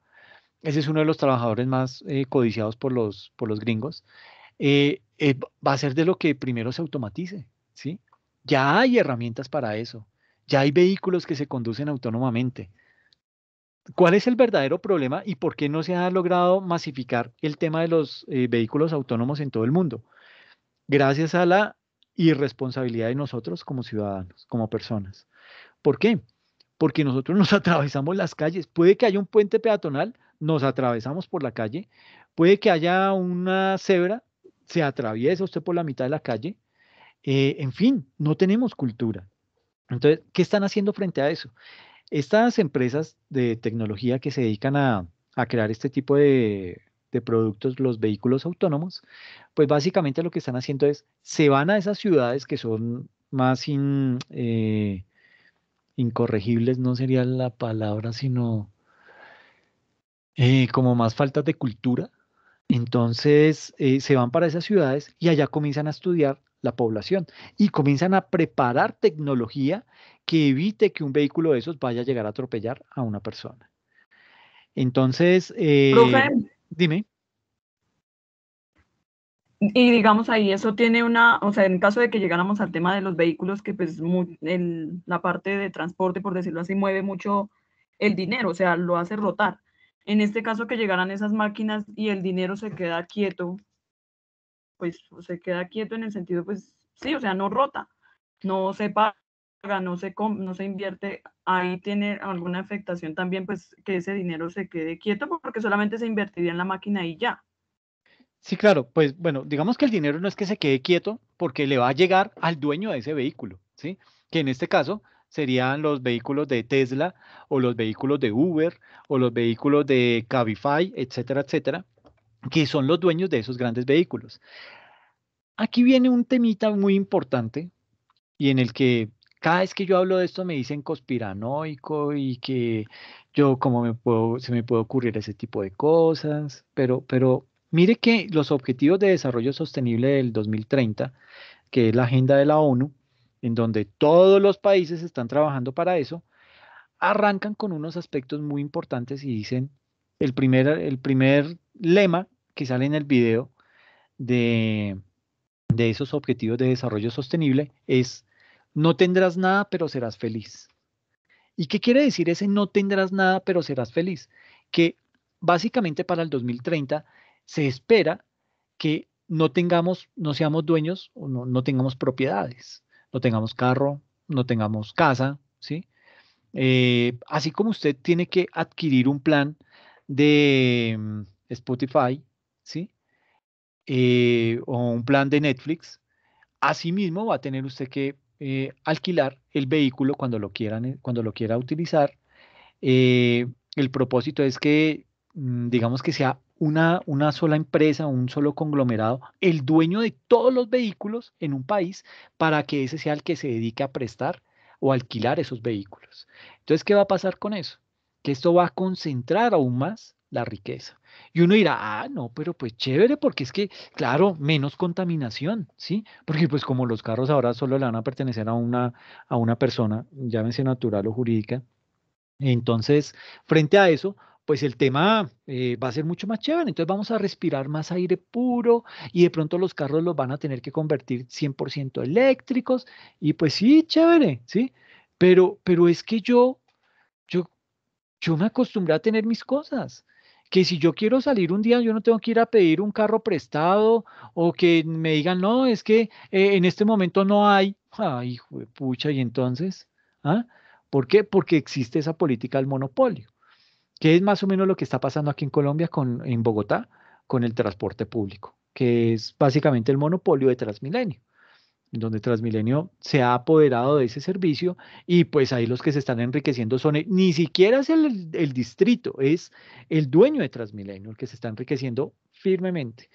S1: Ese es uno de los trabajadores más codiciados por los gringos. Va a ser de lo que primero se automatice, ¿sí? Ya hay herramientas para eso. Ya hay vehículos que se conducen autónomamente. ¿Cuál es el verdadero problema y por qué no se ha logrado masificar el tema de los vehículos autónomos en todo el mundo? Gracias a la irresponsabilidad de nosotros como ciudadanos, como personas. ¿Por qué? Porque nosotros nos atravesamos las calles. Puede que haya un puente peatonal, nos atravesamos por la calle. Puede que haya una cebra, se atraviesa usted por la mitad de la calle. En fin, no tenemos cultura. Entonces, ¿qué están haciendo frente a eso? Estas empresas de tecnología que se dedican a crear este tipo de productos, los vehículos autónomos, pues básicamente lo que están haciendo es, se van a esas ciudades que son más incorregibles, no sería la palabra, sino como más faltas de cultura. Entonces se van para esas ciudades y allá comienzan a estudiar la población y comienzan a preparar tecnología que evite que un vehículo de esos vaya a llegar a atropellar a una persona. Entonces,
S3: Profe,
S1: dime.
S3: y digamos ahí, eso tiene una, o sea, en caso de que llegáramos al tema de los vehículos, que pues la parte de transporte, por decirlo así, mueve mucho el dinero, o sea, lo hace rotar. En este caso que llegaran esas máquinas y el dinero se queda quieto, pues se queda quieto en el sentido, pues sí, o sea, no rota, no se paga, no se invierte, ahí tiene alguna afectación también, pues que ese dinero se quede quieto porque solamente se invertiría en la máquina y ya.
S1: Sí, claro, pues bueno, digamos que el dinero no es que se quede quieto porque le va a llegar al dueño de ese vehículo, ¿sí? Que en este caso serían los vehículos de Tesla o los vehículos de Uber o los vehículos de Cabify, etcétera, etcétera, que son los dueños de esos grandes vehículos. aquí viene un temita muy importante y en el que cada vez que yo hablo de esto me dicen conspiranoico y que yo se me puede ocurrir ese tipo de cosas, pero mire que los Objetivos de Desarrollo Sostenible del 2030, que es la agenda de la ONU, en donde todos los países están trabajando para eso, arrancan con unos aspectos muy importantes y dicen, el primer lema que sale en el video de, de esos Objetivos de Desarrollo Sostenible es, no tendrás nada, pero serás feliz. ¿Y qué quiere decir ese no tendrás nada, pero serás feliz? Que básicamente para el 2030 se espera que no seamos dueños o no tengamos propiedades, no tengamos carro, no tengamos casa, ¿sí? Así como usted tiene que adquirir un plan de Spotify, ¿sí? O un plan de Netflix, asimismo va a tener usted que alquilar el vehículo cuando lo quiera utilizar. Eh, el propósito es que, digamos que sea una sola empresa, un solo conglomerado, el dueño de todos los vehículos en un país para que ese sea el que se dedique a prestar o alquilar esos vehículos. Entonces, ¿qué va a pasar con eso? Que esto va a concentrar aún más la riqueza. Y uno dirá, ah, no, pero pues chévere, porque es que, claro, menos contaminación, ¿sí? Porque pues como los carros ahora solo le van a pertenecer a una persona, llámese natural o jurídica, entonces, frente a eso, pues el tema va a ser mucho más chévere. Entonces vamos a respirar más aire puro y de pronto los carros los van a tener que convertir 100% eléctricos y pues sí, chévere, ¿sí? Pero es que yo, yo me acostumbré a tener mis cosas. Que si yo quiero salir un día, yo no tengo que ir a pedir un carro prestado o que me digan, no, es que en este momento no hay. Ay, hijo de pucha, y entonces, ¿ah? ¿Por qué? Porque existe esa política del monopolio, que es más o menos lo que está pasando aquí en Colombia, en Bogotá, con el transporte público, que es básicamente el monopolio de Transmilenio en donde Transmilenio se ha apoderado de ese servicio y pues ahí los que se están enriqueciendo son, ni siquiera es el distrito, es el dueño de Transmilenio el que se está enriqueciendo firmemente.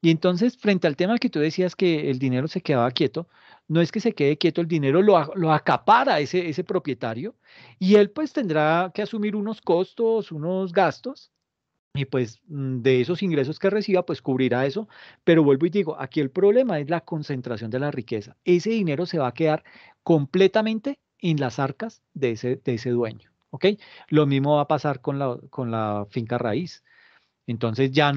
S1: Y entonces, frente al tema que tú decías que el dinero se quedaba quieto, no es que se quede quieto, el dinero lo acapara ese propietario y él pues tendrá que asumir unos costos, unos gastos y pues de esos ingresos que reciba, pues cubrirá eso. Pero vuelvo y digo, aquí el problema es la concentración de la riqueza. Ese dinero se va a quedar completamente en las arcas de ese dueño. ¿Ok? Lo mismo va a pasar con la finca raíz. Entonces ya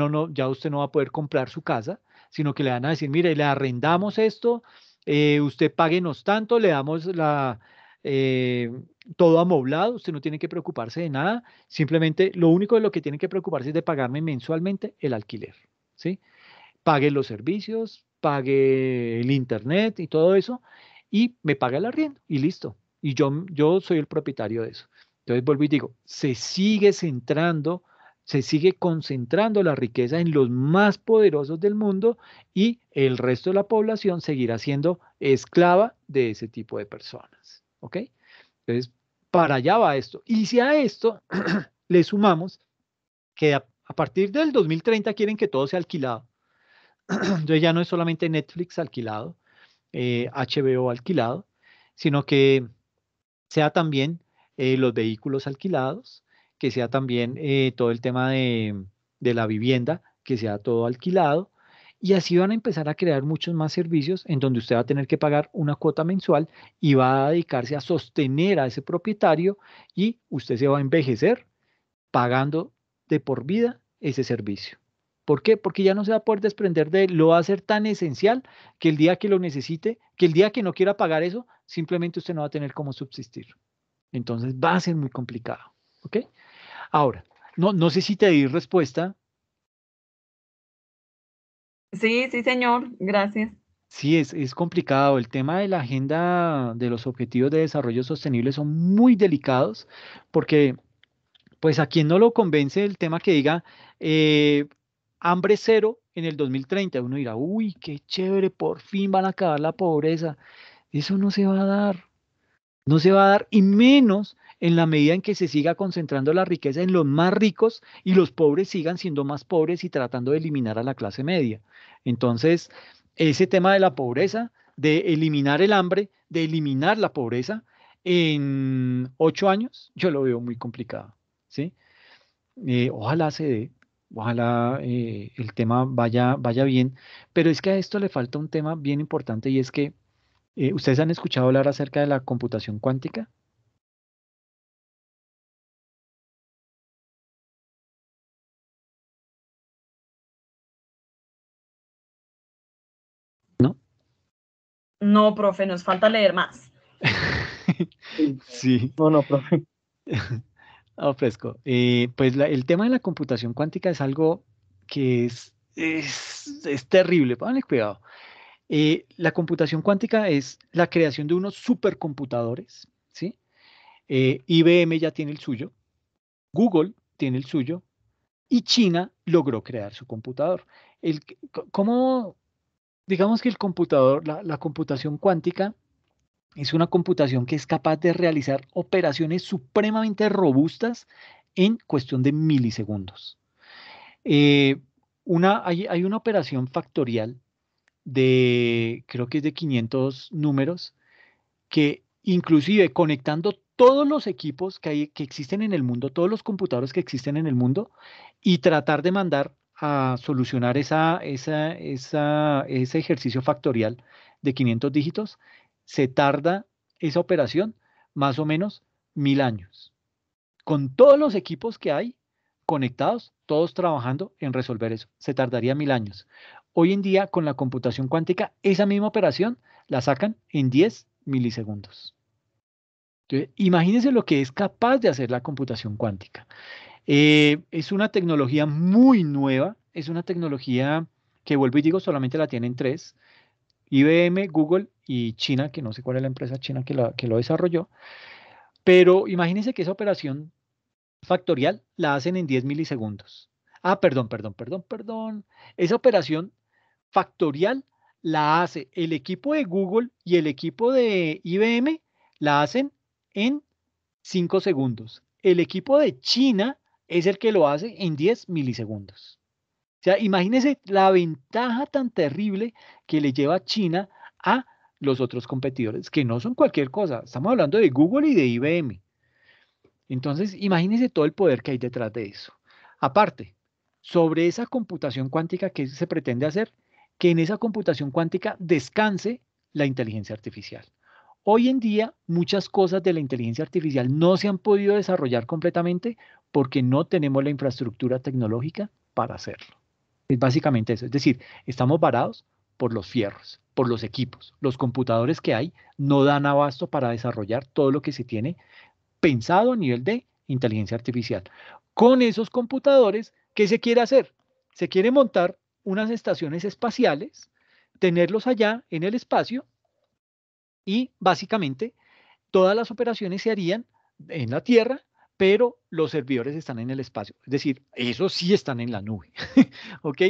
S1: usted no va a poder comprar su casa, sino que le van a decir, mire, le arrendamos esto, usted páguenos tanto, le damos eh, todo amoblado, usted no tiene que preocuparse de nada, simplemente lo único de lo que tiene que preocuparse es de pagarme mensualmente el alquiler, ¿sí? Pague los servicios, pague el internet y todo eso, y me paga el arriendo, y listo. Y yo soy el propietario de eso. Entonces vuelvo y digo, se sigue concentrando la riqueza en los más poderosos del mundo y el resto de la población seguirá siendo esclava de ese tipo de personas. ¿Ok? Entonces, para allá va esto. Y si a esto le sumamos que a partir del 2030 quieren que todo sea alquilado. Entonces ya no es solamente Netflix alquilado, HBO alquilado, sino que sea también los vehículos alquilados, que sea también todo el tema de la vivienda, que sea todo alquilado. Y así van a empezar a crear muchos más servicios en donde usted va a tener que pagar una cuota mensual y va a dedicarse a sostener a ese propietario y usted se va a envejecer pagando de por vida ese servicio. ¿Por qué? Porque ya no se va a poder desprender de él, lo va a ser tan esencial que el día que lo necesite, que el día que no quiera pagar eso, simplemente usted no va a tener cómo subsistir. Entonces va a ser muy complicado. ¿Ok? Ahora, no sé si te di respuesta.
S3: Sí, sí, señor, gracias.
S1: Sí, es complicado. El tema de la agenda de los objetivos de desarrollo sostenible son muy delicados porque pues a quien no lo convence el tema que diga eh, hambre cero en el 2030, uno dirá, uy, qué chévere, por fin van a acabar la pobreza. Eso no se va a dar, no se va a dar, y menos en la medida en que se siga concentrando la riqueza en los más ricos y los pobres sigan siendo más pobres y tratando de eliminar a la clase media. Entonces, ese tema de la pobreza, de eliminar el hambre, de eliminar la pobreza en 8 años, yo lo veo muy complicado, ¿sí? Ojalá se dé, ojalá el tema vaya bien, pero es que a esto le falta un tema bien importante y es que ¿ustedes han escuchado hablar acerca de la computación cuántica? ¿No?
S3: No, profe, nos falta leer más.
S1: Sí,
S4: No, no, profe.
S1: ofrezco. Pues el tema de la computación cuántica es algo que es terrible, pónganle cuidado. La computación cuántica es la creación de unos supercomputadores, ¿sí? IBM ya tiene el suyo, Google tiene el suyo y China logró crear su computador. ¿Cómo, digamos que el computador, la computación cuántica es una computación que es capaz de realizar operaciones supremamente robustas en cuestión de milisegundos. Eh, hay una operación factorial creo que es de 500 números, que inclusive conectando todos los equipos que existen en el mundo, todos los computadores que existen en el mundo, y tratar de mandar a solucionar ese ejercicio factorial de 500 dígitos, se tarda esa operación más o menos 1000 años. Con todos los equipos que hay conectados, todos trabajando en resolver eso, se tardaría 1000 años. Hoy en día, con la computación cuántica, esa misma operación la sacan en 10 milisegundos. Entonces, imagínense lo que es capaz de hacer la computación cuántica. Es una tecnología muy nueva, es una tecnología que, vuelvo y digo, solamente la tienen tres: IBM, Google y China, que no sé cuál es la empresa china que lo desarrolló. Pero imagínense que esa operación factorial la hacen en 10 milisegundos. Ah, perdón. Esa operación factorial la hace el equipo de Google y el equipo de IBM, la hacen en 5 segundos. El equipo de China es el que lo hace en 10 milisegundos. O sea, imagínense la ventaja tan terrible que le lleva China a los otros competidores, que no son cualquier cosa. Estamos hablando de Google y de IBM. Entonces, imagínense todo el poder que hay detrás de eso. Aparte, sobre esa computación cuántica que se pretende hacer, que en esa computación cuántica descanse la inteligencia artificial. Hoy en día, muchas cosas de la inteligencia artificial no se han podido desarrollar completamente porque no tenemos la infraestructura tecnológica para hacerlo. Es básicamente eso. Es decir, estamos varados por los fierros, por los equipos. Los computadores que hay no dan abasto para desarrollar todo lo que se tiene pensado a nivel de inteligencia artificial. Con esos computadores, ¿qué se quiere hacer? Se quiere montar unas estaciones espaciales, tenerlos allá en el espacio y básicamente todas las operaciones se harían en la Tierra, pero los servidores están en el espacio. Es decir, esos sí están en la nube. ¿Ok?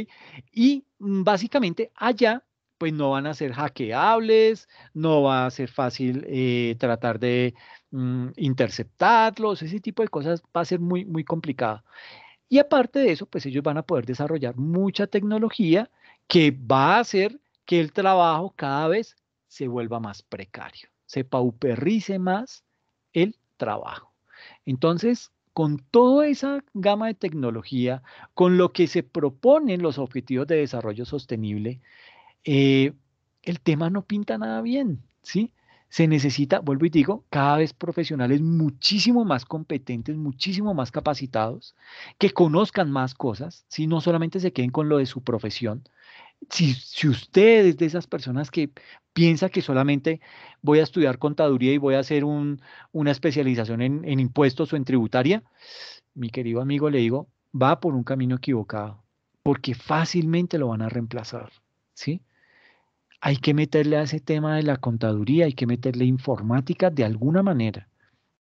S1: Y básicamente allá, pues no van a ser hackeables, no va a ser fácil tratar de interceptarlos, ese tipo de cosas va a ser muy, muy complicado. Y aparte de eso, pues ellos van a poder desarrollar mucha tecnología que va a hacer que el trabajo cada vez se vuelva más precario, se pauperice más el trabajo. Entonces, con toda esa gama de tecnología, con lo que se proponen los objetivos de desarrollo sostenible, eh, el tema no pinta nada bien, ¿sí? Se necesita, vuelvo y digo, cada vez profesionales muchísimo más competentes, muchísimo más capacitados, que conozcan más cosas, ¿sí? No solamente se queden con lo de su profesión. Si usted es de esas personas que piensa que solamente voy a estudiar contaduría y voy a hacer una especialización en impuestos o en tributaria, mi querido amigo, le digo, va por un camino equivocado, porque fácilmente lo van a reemplazar, ¿sí? Hay que meterle a ese tema de la contaduría, hay que meterle informática de alguna manera.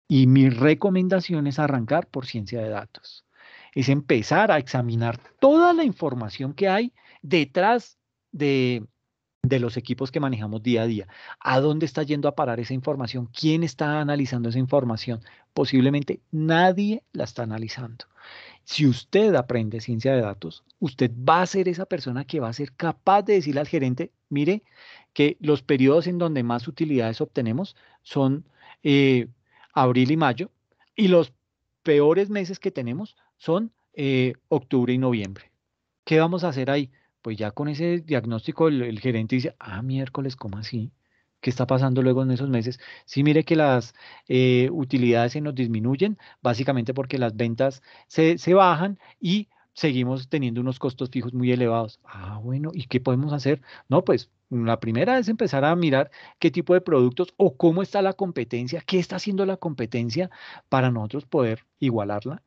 S1: Y mi recomendación es arrancar por ciencia de datos. Es empezar a examinar toda la información que hay detrás de, de los equipos que manejamos día a día. ¿A dónde está yendo a parar esa información? ¿Quién está analizando esa información? Posiblemente nadie la está analizando. Si usted aprende ciencia de datos, usted va a ser esa persona que va a ser capaz de decirle al gerente, mire, que los periodos en donde más utilidades obtenemos son eh, abril y mayo, y los peores meses que tenemos son octubre y noviembre. ¿Qué vamos a hacer ahí? Pues ya con ese diagnóstico el gerente dice, ah, miércoles, ¿cómo así? ¿Qué está pasando luego en esos meses? Sí, mire que las utilidades se nos disminuyen, básicamente porque las ventas se bajan y seguimos teniendo unos costos fijos muy elevados. Ah, bueno, ¿y qué podemos hacer? No, pues la primera es empezar a mirar qué tipo de productos o cómo está la competencia, qué está haciendo la competencia para nosotros poder igualarla,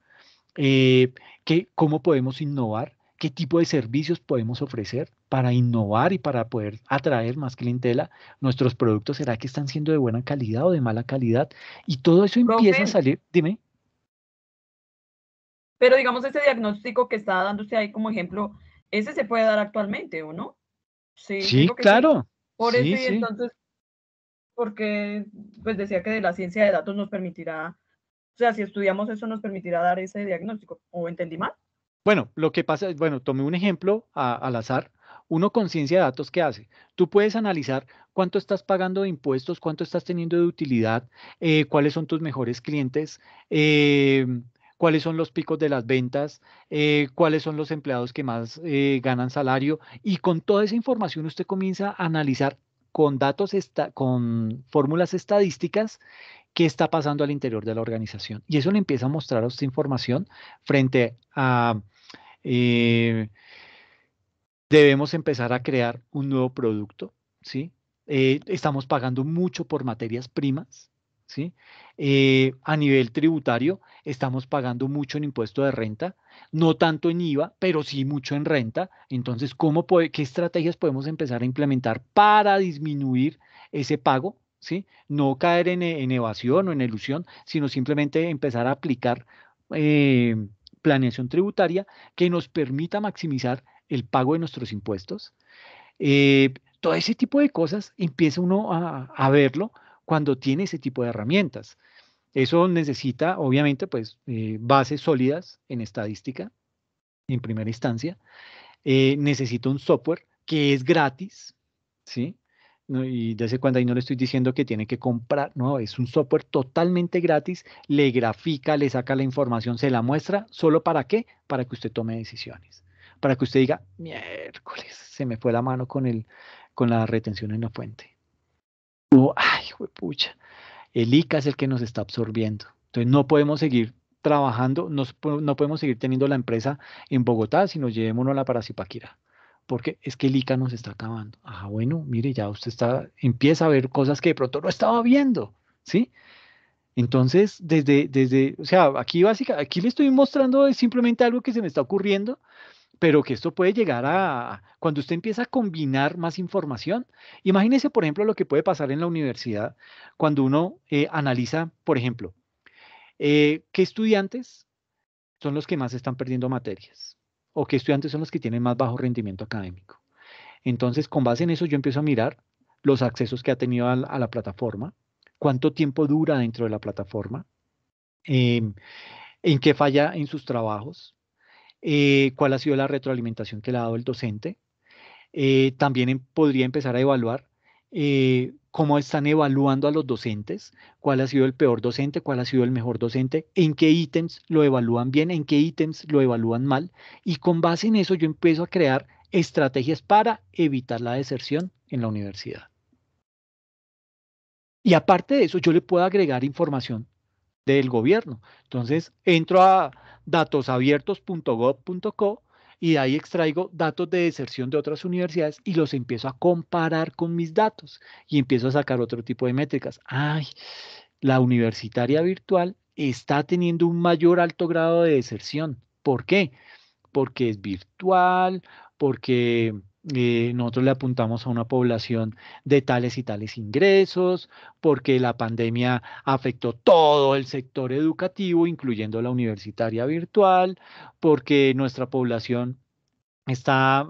S1: cómo podemos innovar, qué tipo de servicios podemos ofrecer para innovar y para poder atraer más clientela. Nuestros productos, ¿será que están siendo de buena calidad o de mala calidad? Y todo eso empieza a
S3: Profe,
S1: salir, dime.
S3: pero digamos ese diagnóstico que está dando usted ahí como ejemplo, ese se puede dar actualmente, ¿o no? Sí, yo
S1: Sí,
S3: digo que sí.
S1: claro,
S3: Por eso
S1: sí,
S3: y
S1: sí.
S3: entonces, porque pues decía que de la ciencia de datos nos permitirá, o sea, si estudiamos eso nos permitirá dar ese diagnóstico, ¿o entendí mal?
S1: Bueno, lo que pasa es, bueno, tomé un ejemplo al azar. Uno con ciencia de datos, ¿qué hace? Tú puedes analizar cuánto estás pagando de impuestos, cuánto estás teniendo de utilidad, cuáles son tus mejores clientes, eh, cuáles son los picos de las ventas, cuáles son los empleados que más ganan salario. Y con toda esa información usted comienza a analizar con datos, con fórmulas estadísticas qué está pasando al interior de la organización. Y eso le empieza a mostrar a usted información frente a eh, debemos empezar a crear un nuevo producto, ¿sí? Estamos pagando mucho por materias primas, ¿sí? A nivel tributario, estamos pagando mucho en impuesto de renta, no tanto en IVA, pero sí mucho en renta. Entonces, qué estrategias podemos empezar a implementar para disminuir ese pago, ¿sí? No caer en evasión o en elusión, sino simplemente empezar a aplicar eh, planeación tributaria que nos permita maximizar el pago de nuestros impuestos. Todo ese tipo de cosas empieza uno a verlo cuando tiene ese tipo de herramientas. Eso necesita, obviamente, pues bases sólidas en estadística, en primera instancia. Necesita un software que es gratis, ¿sí? No, y dése cuenta, y no le estoy diciendo que tiene que comprar, no, es un software totalmente gratis, le grafica, le saca la información, se la muestra, ¿solo para qué? Para que usted tome decisiones, para que usted diga, miércoles, se me fue la mano con la retención en la fuente. O, ay, pucha, el ICA es el que nos está absorbiendo. Entonces no podemos seguir trabajando, no podemos seguir teniendo la empresa en Bogotá, sino llevémonosla para Zipaquirá, porque es que el ICA nos está acabando. Ah, bueno, mire, ya usted empieza a ver cosas que de pronto no estaba viendo, ¿sí? Entonces, o sea, aquí le estoy mostrando simplemente algo que se me está ocurriendo, pero que esto puede llegar cuando usted empieza a combinar más información. Imagínese, por ejemplo, lo que puede pasar en la universidad cuando uno analiza, por ejemplo, qué estudiantes son los que más están perdiendo materias o qué estudiantes son los que tienen más bajo rendimiento académico. Entonces, con base en eso, yo empiezo a mirar los accesos que ha tenido a la plataforma, cuánto tiempo dura dentro de la plataforma, em, en qué falla en sus trabajos, cuál ha sido la retroalimentación que le ha dado el docente. También podría empezar a evaluar cómo están evaluando a los docentes, cuál ha sido el peor docente, cuál ha sido el mejor docente, en qué ítems lo evalúan bien, en qué ítems lo evalúan mal. Y con base en eso yo empiezo a crear estrategias para evitar la deserción en la universidad. Y aparte de eso, yo le puedo agregar información del gobierno. Entonces, entro a datosabiertos.gov.co y de ahí extraigo datos de deserción de otras universidades y los empiezo a comparar con mis datos y empiezo a sacar otro tipo de métricas. Ay, la universitaria virtual está teniendo un mayor alto grado de deserción. ¿Por qué? Porque es virtual, porque nosotros le apuntamos a una población de tales y tales ingresos, porque la pandemia afectó todo el sector educativo, incluyendo la universitaria virtual, porque nuestra población está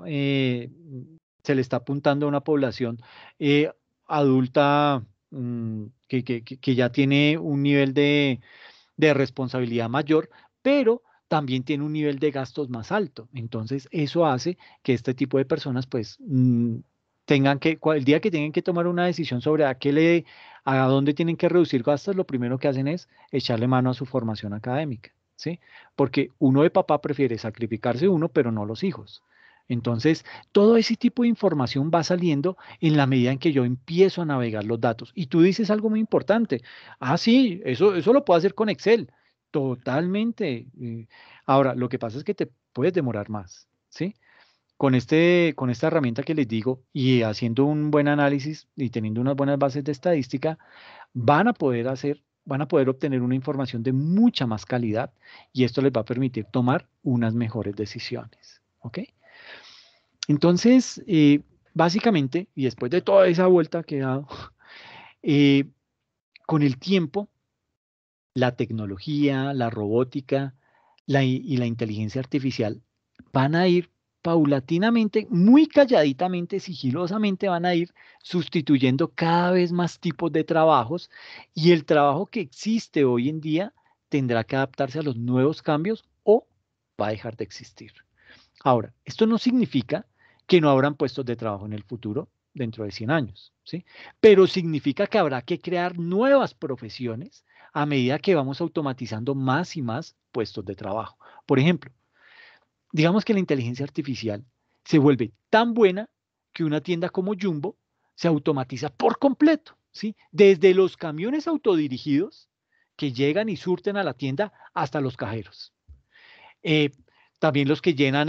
S1: se le está apuntando a una población adulta que ya tiene un nivel de responsabilidad mayor, pero también tiene un nivel de gastos más alto. Entonces, eso hace que este tipo de personas, pues, tengan que, el día que tienen que tomar una decisión sobre a dónde tienen que reducir gastos, lo primero que hacen es echarle mano a su formación académica, ¿sí? Porque uno de papá prefiere sacrificarse uno, pero no los hijos. Entonces, todo ese tipo de información va saliendo en la medida en que yo empiezo a navegar los datos. Y tú dices algo muy importante. Ah, sí, eso lo puedo hacer con Excel. Totalmente. Ahora, lo que pasa es que te puedes demorar más, ¿sí? Con esta herramienta que les digo y haciendo un buen análisis y teniendo unas buenas bases de estadística, van a poder obtener una información de mucha más calidad y esto les va a permitir tomar unas mejores decisiones, ¿ok? Entonces, básicamente, y después de toda esa vuelta que he dado, eh, con el tiempo, la tecnología, la robótica y la inteligencia artificial van a ir paulatinamente, muy calladitamente, sigilosamente, van a ir sustituyendo cada vez más tipos de trabajos y el trabajo que existe hoy en día tendrá que adaptarse a los nuevos cambios o va a dejar de existir. Ahora, esto no significa que no habrán puestos de trabajo en el futuro dentro de 100 años, ¿sí? Pero significa que habrá que crear nuevas profesiones a medida que vamos automatizando más y más puestos de trabajo. Por ejemplo, digamos que la inteligencia artificial se vuelve tan buena que una tienda como Jumbo se automatiza por completo, ¿sí? Desde los camiones autodirigidos que llegan y surten a la tienda hasta los cajeros. Eh, También los que llenan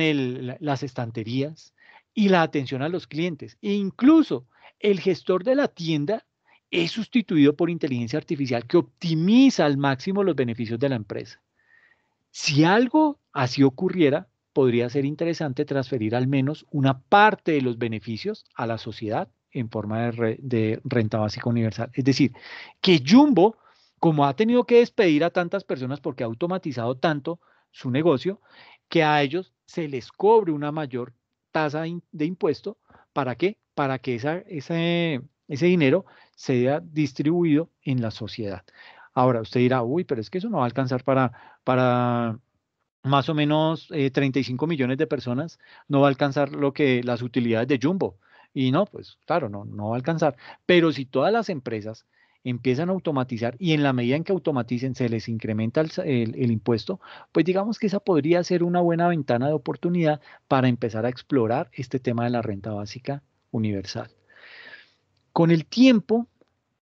S1: las estanterías y la atención a los clientes. E incluso el gestor de la tienda es sustituido por inteligencia artificial que optimiza al máximo los beneficios de la empresa. Si algo así ocurriera, podría ser interesante transferir al menos una parte de los beneficios a la sociedad en forma de renta básica universal. Es decir, que Jumbo, como ha tenido que despedir a tantas personas porque ha automatizado tanto su negocio, que a ellos se les cobre una mayor tasa de impuesto. ¿Para qué? Para que ese dinero sea distribuido en la sociedad. Ahora, usted dirá, uy, pero es que eso no va a alcanzar para más o menos 35 millones de personas, no va a alcanzar las utilidades de Jumbo. Y no, pues claro, no va a alcanzar. Pero si todas las empresas empiezan a automatizar y en la medida en que automaticen se les incrementa el impuesto, pues digamos que esa podría ser una buena ventana de oportunidad para empezar a explorar este tema de la renta básica universal. Con el tiempo,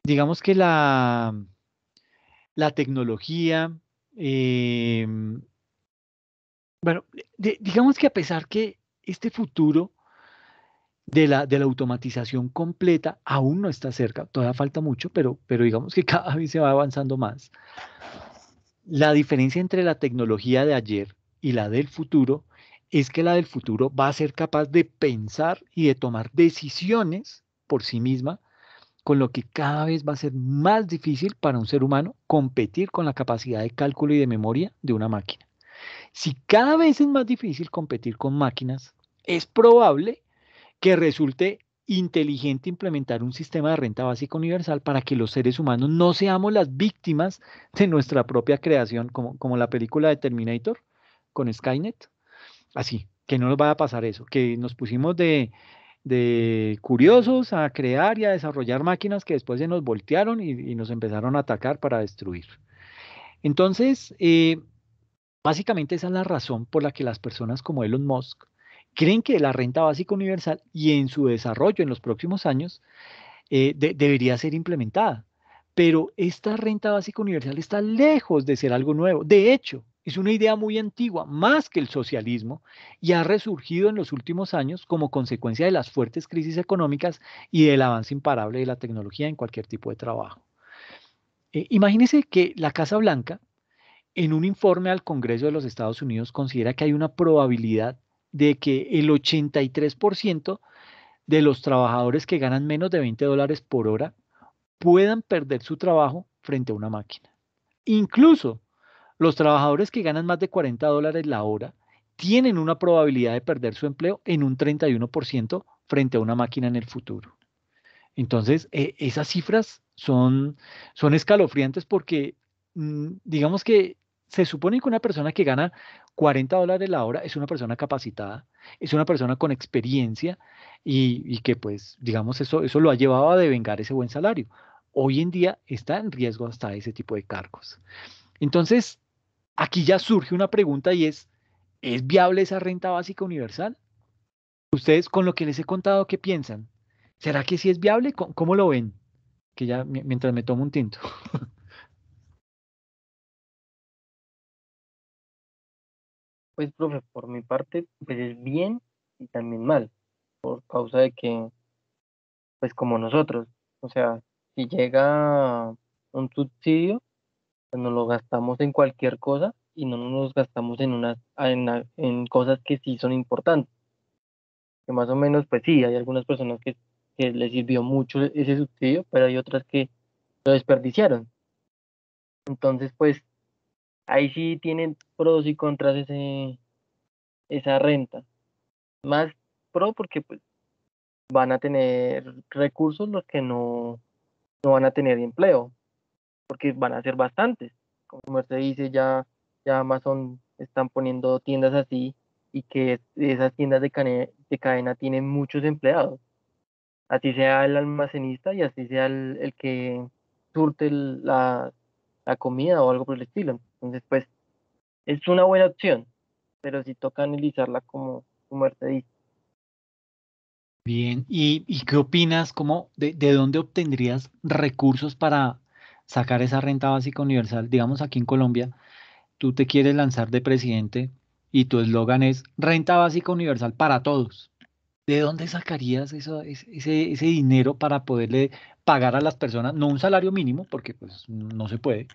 S1: digamos que la tecnología, bueno, digamos que a pesar que este futuro de la automatización completa aún no está cerca, todavía falta mucho, pero digamos que cada vez se va avanzando más. La diferencia entre la tecnología de ayer y la del futuro es que la del futuro va a ser capaz de pensar y de tomar decisiones por sí misma, con lo que cada vez va a ser más difícil para un ser humano competir con la capacidad de cálculo y de memoria de una máquina. Si cada vez es más difícil competir con máquinas, es probable que resulte inteligente implementar un sistema de renta básica universal para que los seres humanos no seamos las víctimas de nuestra propia creación, como la película de Terminator con Skynet. Así, que no nos vaya a pasar eso, que nos pusimos de curiosos a crear y a desarrollar máquinas que después se nos voltearon y nos empezaron a atacar para destruir. Entonces, básicamente esa es la razón por la que las personas como Elon Musk creen que la renta básica universal y en su desarrollo en los próximos años debería ser implementada. Pero esta renta básica universal está lejos de ser algo nuevo. De hecho, es una idea muy antigua, más que el socialismo, y ha resurgido en los últimos años como consecuencia de las fuertes crisis económicas y del avance imparable de la tecnología en cualquier tipo de trabajo. Imagínese que la Casa Blanca en un informe al Congreso de los Estados Unidos considera que hay una probabilidad de que el 83% de los trabajadores que ganan menos de $20 por hora puedan perder su trabajo frente a una máquina. Incluso los trabajadores que ganan más de $40 la hora tienen una probabilidad de perder su empleo en un 31% frente a una máquina en el futuro. Entonces, esas cifras son escalofriantes porque digamos que se supone que una persona que gana $40 la hora es una persona capacitada, es una persona con experiencia y que pues, digamos, eso lo ha llevado a devengar ese buen salario. Hoy en día está en riesgo hasta ese tipo de cargos. Entonces, aquí ya surge una pregunta y ¿es viable esa renta básica universal? Ustedes con lo que les he contado, ¿qué piensan? ¿Será que sí es viable? ¿Cómo lo ven? Que ya mientras me tomo un tinto.
S4: Pues, profe, por mi parte, pues es bien y también mal, por causa de que, pues como nosotros, o sea, si llega un subsidio, pues nos lo gastamos en cualquier cosa y no nos gastamos en cosas que sí son importantes, que más o menos, pues sí, hay algunas personas que les sirvió mucho ese subsidio, pero hay otras que lo desperdiciaron. Entonces, pues ahí sí tienen pros y contras esa renta. Más pro porque pues van a tener recursos los que no van a tener empleo, porque van a ser bastantes. Como usted dice, ya Amazon están poniendo tiendas así y que esas tiendas de cadena tienen muchos empleados. Así sea el almacenista y así sea el que surte la comida o algo por el estilo. Entonces, pues es una buena opción, pero sí toca analizarla como usted dice.
S1: Bien, ¿y qué opinas? ¿De dónde obtendrías recursos para sacar esa renta básica universal? Digamos, aquí en Colombia, tú te quieres lanzar de presidente y tu eslogan es renta básica universal para todos. ¿De dónde sacarías ese dinero para poderle pagar a las personas, no un salario mínimo, porque pues no se puede,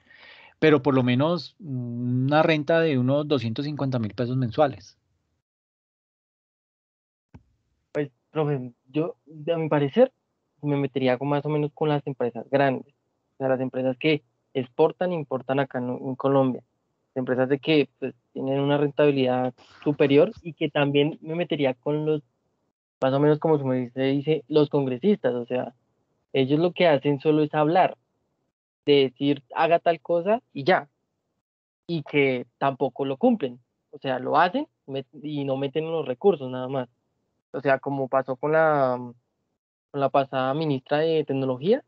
S1: pero por lo menos una renta de unos 250.000 pesos mensuales?
S4: Pues, profe, yo, a mi parecer, me metería más o menos con las empresas grandes, o sea, las empresas que exportan e importan acá en Colombia, empresas de que pues, tienen una rentabilidad superior y que también me metería con los, más o menos como se dice, los congresistas, o sea, ellos lo que hacen solo es hablar, de decir haga tal cosa y ya, y que tampoco lo cumplen, o sea, lo hacen y no meten los recursos nada más, o sea, como pasó con la pasada ministra de tecnología,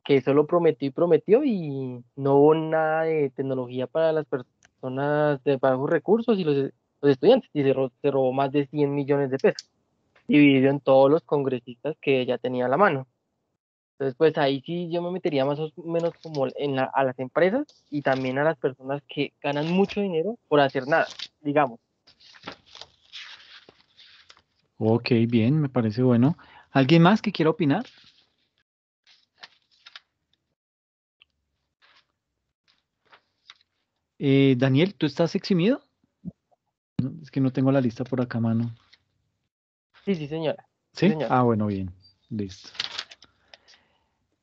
S4: que solo prometió y prometió y no hubo nada de tecnología para las personas de bajos recursos y los estudiantes, y se robó más de 100 millones de pesos, dividido en todos los congresistas que ella tenía a la mano. Entonces, pues ahí sí yo me metería más o menos como a las empresas y también a las personas que ganan mucho dinero por hacer nada, digamos.
S1: Ok, bien, me parece bueno. ¿Alguien más que quiera opinar? Daniel, ¿tú estás eximido? No, es que no tengo la lista por acá, mano.
S4: Sí, sí, señora. Sí,
S1: ¿Sí?
S4: señora.
S1: Ah, bueno, bien. Listo.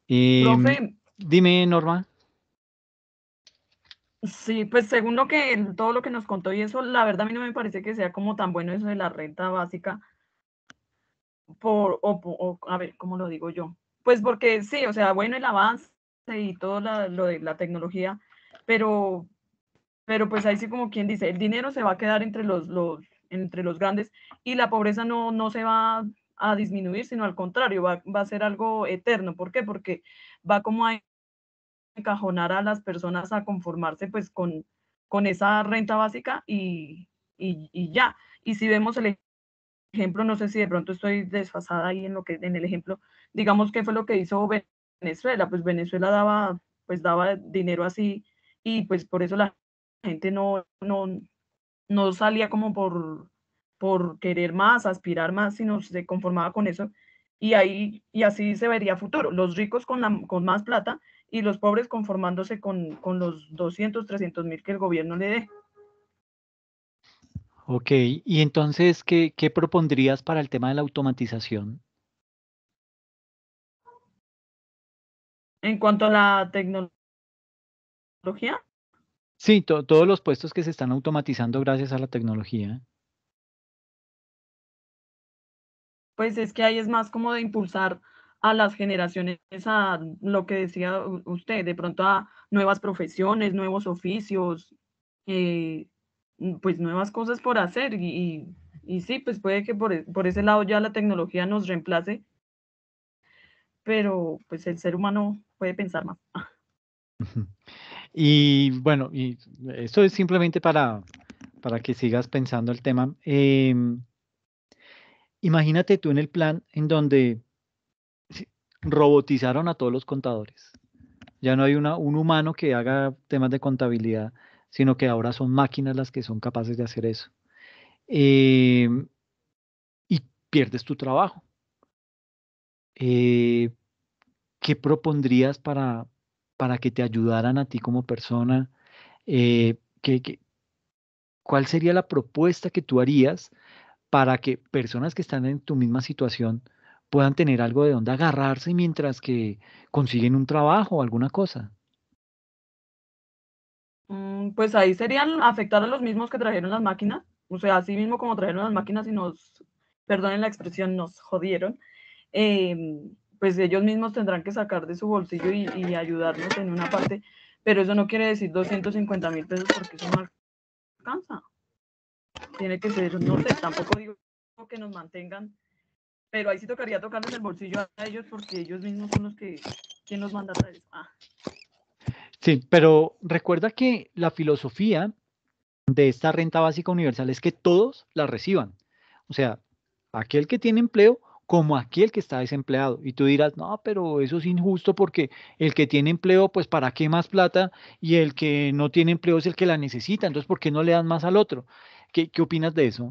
S3: Profe,
S1: Dime, Norma.
S3: sí, pues según todo lo que nos contó y eso, la verdad a mí no me parece que sea como tan bueno eso de la renta básica, a ver, ¿cómo lo digo yo? Pues porque sí, o sea, bueno el avance y todo lo de la tecnología, pero, pero pues ahí sí como quien dice, el dinero se va a quedar entre los grandes y la pobreza no se va a disminuir, sino al contrario, va a ser algo eterno. ¿Por qué? Porque va como a encajonar a las personas a conformarse pues con esa renta básica y ya. Y si vemos el ejemplo, no sé si de pronto estoy desfasada ahí en el ejemplo, digamos que fue lo que hizo Venezuela, pues Venezuela daba dinero así y pues por eso la gente no salía como por querer más, aspirar más, sino se conformaba con eso. Y así se vería futuro. Los ricos con más plata y los pobres conformándose con los 200.000, 300.000 que el gobierno le dé.
S1: Ok, y entonces, ¿qué propondrías para el tema de la automatización?
S3: En cuanto a la tecnología,
S1: Sí, todos los puestos que se están automatizando gracias a la tecnología.
S3: Pues es que ahí es más como de impulsar a las generaciones a lo que decía usted, de pronto a nuevas profesiones, nuevos oficios, pues nuevas cosas por hacer. Y sí, pues puede que por ese lado ya la tecnología nos reemplace, pero pues el ser humano puede pensar más.
S1: Ujú. Y bueno, y esto es simplemente para que sigas pensando el tema. Imagínate tú en el plan en donde sí, robotizaron a todos los contadores. Ya no hay un humano que haga temas de contabilidad, sino que ahora son máquinas las que son capaces de hacer eso. Em, y pierdes tu trabajo. Eh, ¿Qué propondrías para que te ayudaran a ti como persona? ¿Cuál sería la propuesta que tú harías para que personas que están en tu misma situación puedan tener algo de donde agarrarse mientras que consiguen un trabajo o alguna cosa?
S3: Pues ahí serían afectar a los mismos que trajeron las máquinas, o sea, así mismo como trajeron las máquinas y nos, perdonen la expresión, nos jodieron, pues ellos mismos tendrán que sacar de su bolsillo y ayudarnos en una parte, pero eso no quiere decir 250.000 pesos porque eso no alcanza. Tiene que ser, no sé, tampoco digo que nos mantengan, pero ahí sí tocaría tocarles el bolsillo a ellos porque ellos mismos son los que, ¿quién nos manda a traer eso?
S1: Sí, pero recuerda que la filosofía de esta renta básica universal es que todos la reciban. O sea, aquel que tiene empleo como aquel que está desempleado. Y tú dirás, no, pero eso es injusto porque el que tiene empleo, pues ¿para qué más plata? Y el que no tiene empleo es el que la necesita. Entonces, ¿por qué no le dan más al otro? ¿Qué opinas de eso?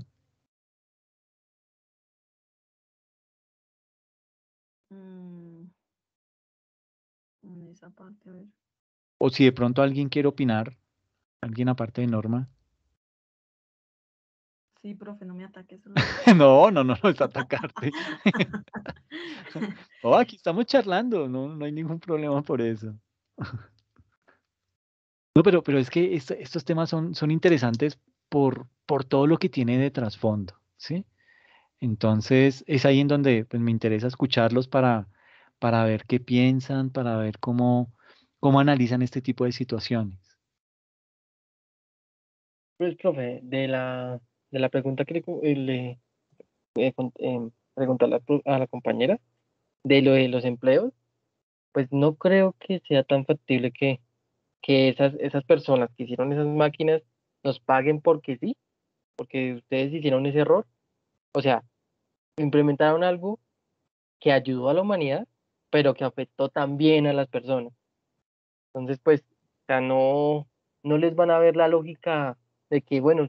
S3: En esa parte, a ver.
S1: O si de pronto alguien quiere opinar, alguien aparte de Norma.
S3: Sí, profe, no me ataques.
S1: No, no, no, no es atacarte. Oh, aquí estamos charlando, no, no hay ningún problema por eso. No, pero es que estos temas son interesantes por todo lo que tiene de trasfondo, ¿sí? Entonces, es ahí en donde pues, me interesa escucharlos para ver qué piensan, para ver cómo analizan este tipo de situaciones.
S4: Pues, profe, de la pregunta que pregunté a a la compañera, de lo de los empleos, pues no creo que sea tan factible que esas personas que hicieron esas máquinas nos paguen porque sí, porque ustedes hicieron ese error. O sea, implementaron algo que ayudó a la humanidad, pero que afectó también a las personas. Entonces, pues, o sea, no les van a ver la lógica de que, bueno,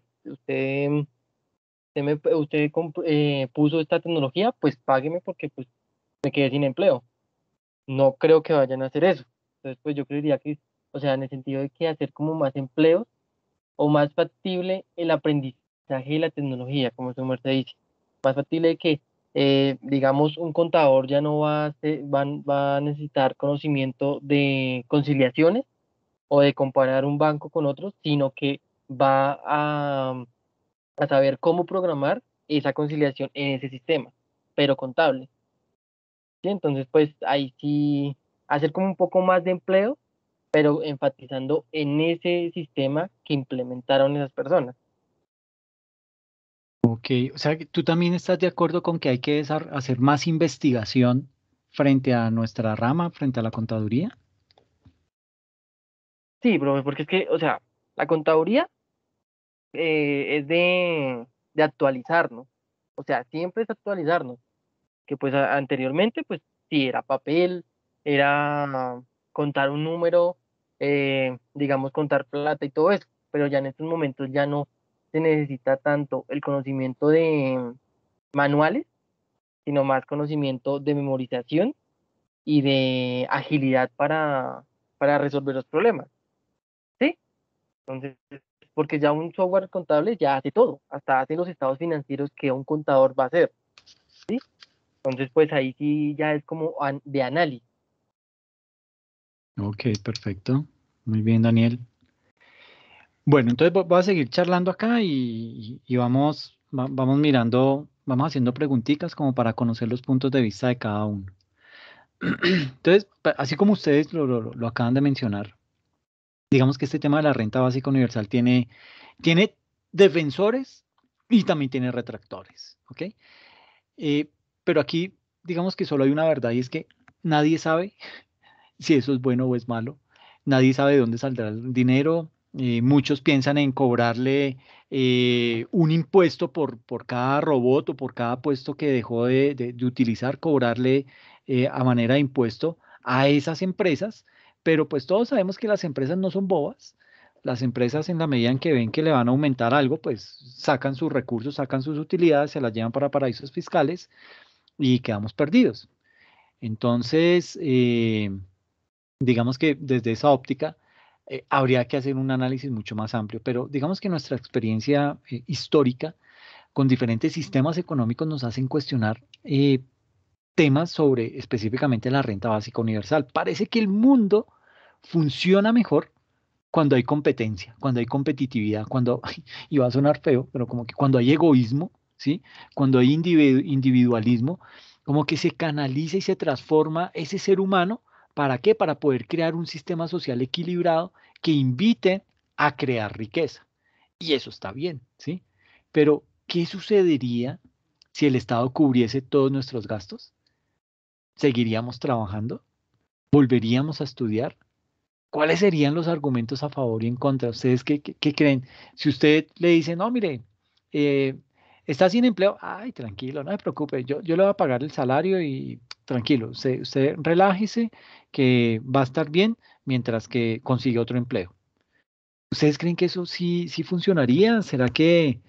S4: puso esta tecnología, pues págueme porque pues me quedé sin empleo. No creo que vayan a hacer eso. Entonces, pues yo creería que, o sea, en el sentido de que hacer como más empleos o más factible el aprendizaje de la tecnología, como su merced dice. Más factible de que, digamos, un contador ya no va a necesitar conocimiento de conciliaciones o de comparar un banco con otros, sino que va a saber cómo programar esa conciliación en ese sistema, pero contable. ¿Sí? Entonces, pues ahí sí, hacer como un poco más de empleo, pero enfatizando en ese sistema que implementaron esas personas.
S1: Ok, o sea, que ¿tú también estás de acuerdo con que hay que hacer más investigación frente a nuestra rama, frente a la contaduría?
S4: Sí, profe, porque es que, o sea, la contaduría es de actualizarnos, o sea, siempre es actualizarnos, que pues anteriormente, pues sí, era papel, era contar un número, digamos, contar plata y todo eso, pero ya en estos momentos ya no se necesita tanto el conocimiento de manuales, sino más conocimiento de memorización y de agilidad para resolver los problemas, ¿sí? Entonces, porque ya un software contable ya hace todo, hasta hace los estados financieros que un contador va a hacer, ¿sí? Entonces, pues ahí sí ya es como de análisis.
S1: Ok, perfecto. Muy bien, Daniel. Bueno, entonces voy a seguir charlando acá y vamos mirando vamos haciendo preguntitas como para conocer los puntos de vista de cada uno. Entonces, así como ustedes lo acaban de mencionar, digamos que este tema de la renta básica universal tiene defensores y también tiene retractores, ¿ok? Pero aquí, digamos que solo hay una verdad y es que nadie sabe si eso es bueno o es malo. Nadie sabe de dónde saldrá el dinero. Muchos piensan en cobrarle un impuesto por cada robot o por cada puesto que dejó de utilizar, cobrarle a manera de impuesto a esas empresas, pero pues todos sabemos que las empresas no son bobas. Las empresas en la medida en que ven que le van a aumentar algo, pues sacan sus recursos, sacan sus utilidades, se las llevan para paraísos fiscales y quedamos perdidos. Entonces, digamos que desde esa óptica habría que hacer un análisis mucho más amplio, pero digamos que nuestra experiencia histórica con diferentes sistemas económicos nos hacen cuestionar temas sobre específicamente la renta básica universal. Parece que el mundo funciona mejor cuando hay competencia, cuando hay competitividad, cuando, y va a sonar feo, pero como que cuando hay egoísmo, ¿sí? Cuando hay individualismo, como que se canaliza y se transforma ese ser humano. ¿Para qué? Para poder crear un sistema social equilibrado que invite a crear riqueza. Y eso está bien, ¿sí? Pero, ¿qué sucedería si el Estado cubriese todos nuestros gastos? ¿Seguiríamos trabajando? ¿Volveríamos a estudiar? ¿Cuáles serían los argumentos a favor y en contra? ¿Ustedes qué creen? Si usted le dice, no, mire, eh, está sin empleo, ay, tranquilo, no se preocupe, yo le voy a pagar el salario y tranquilo, usted relájese, que va a estar bien mientras que consigue otro empleo. ¿Ustedes creen que eso sí funcionaría? ¿Será que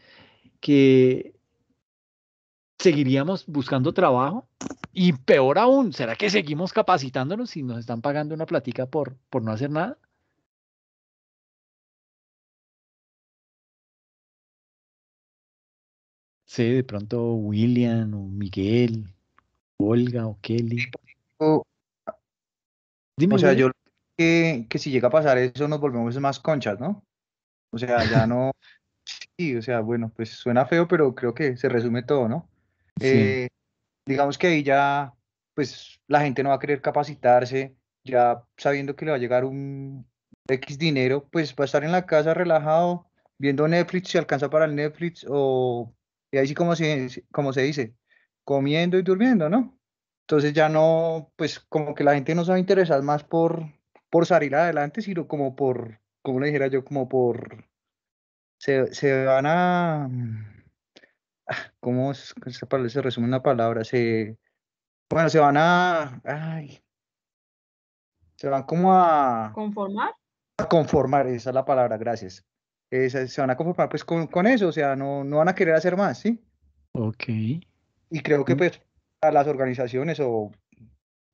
S1: seguiríamos buscando trabajo? Y peor aún, ¿será que seguimos capacitándonos si nos están pagando una platica por no hacer nada? Sí, de pronto William o Miguel, Olga o Kelly.
S2: O,
S1: Dime,
S2: o sea,
S1: William.
S2: yo que si llega a pasar eso nos volvemos más conchas, ¿no? O sea, ya no, sí, o sea, bueno, pues suena feo, pero creo que se resume todo, ¿no?
S1: Sí,
S2: Digamos que ahí ya, pues la gente no va a querer capacitarse, ya sabiendo que le va a llegar un X dinero, pues va a estar en la casa relajado, viendo Netflix, si alcanza para el Netflix, o y ahí sí como se dice, comiendo y durmiendo, ¿no? Entonces ya no, pues como que la gente no se va a interesar más por salir adelante, sino como por, como le dijera yo, como por, se van a, ¿cómo se resume en una palabra? Bueno, se van como
S3: ¿Conformar?
S2: a conformar, esa es la palabra, gracias. Se van a conformar pues con eso, o sea, no van a querer hacer más, ¿sí?
S1: ok.
S2: Y creo que
S1: Mm,
S2: pues a las organizaciones o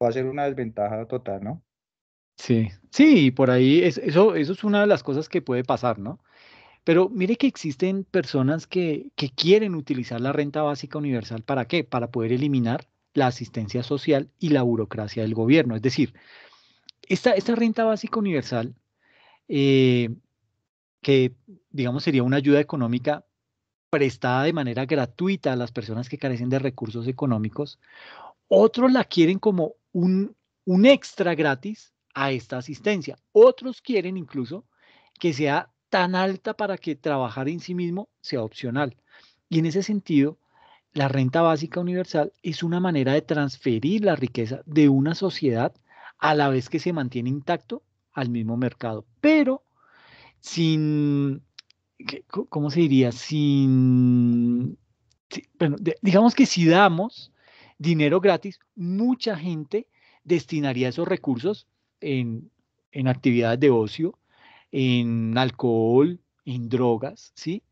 S2: va a ser una desventaja total, ¿no?
S1: sí, sí, por ahí eso es una de las cosas que puede pasar, ¿no? Pero mire que existen personas que quieren utilizar la renta básica universal. ¿Para qué? Para poder eliminar la asistencia social y la burocracia del gobierno. Es decir, esta renta básica universal, eh, que digamos sería una ayuda económica prestada de manera gratuita a las personas que carecen de recursos económicos. Otros la quieren como un extra gratis a esta asistencia. Otros quieren incluso que sea tan alta para que trabajar en sí mismo sea opcional. Y en ese sentido, la renta básica universal es una manera de transferir la riqueza de una sociedad a la vez que se mantiene intacto al mismo mercado, pero sin, ¿cómo se diría? Bueno, digamos que si damos dinero gratis, mucha gente destinaría esos recursos en, en actividades de ocio, en alcohol, en drogas, ¿sí?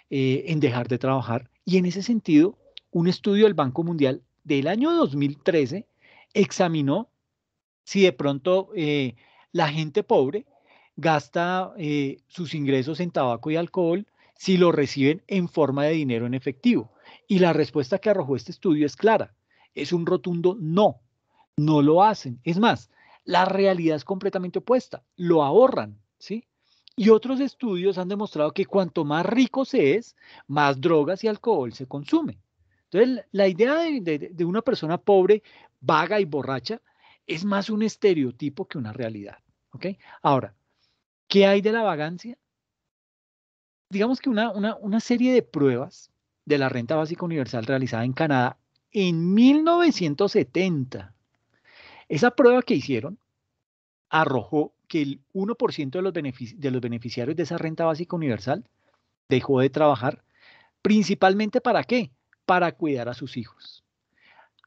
S1: En dejar de trabajar. Y en ese sentido, un estudio del Banco Mundial del año 2013 examinó si de pronto la gente pobre gasta sus ingresos en tabaco y alcohol si lo reciben en forma de dinero en efectivo. Y la respuesta que arrojó este estudio es clara, es un rotundo no, no lo hacen. Es más, la realidad es completamente opuesta, lo ahorran, ¿sí? Y otros estudios han demostrado que cuanto más rico se es, más drogas y alcohol se consume, Entonces, la idea de una persona pobre, vaga y borracha es más un estereotipo que una realidad. ¿Ok? Ahora, ¿qué hay de la vagancia? Digamos que una serie de pruebas de la renta básica universal realizada en Canadá en 1970. Esa prueba que hicieron arrojó que el 1% de los beneficiarios de esa renta básica universal dejó de trabajar, principalmente ¿para qué? Para cuidar a sus hijos.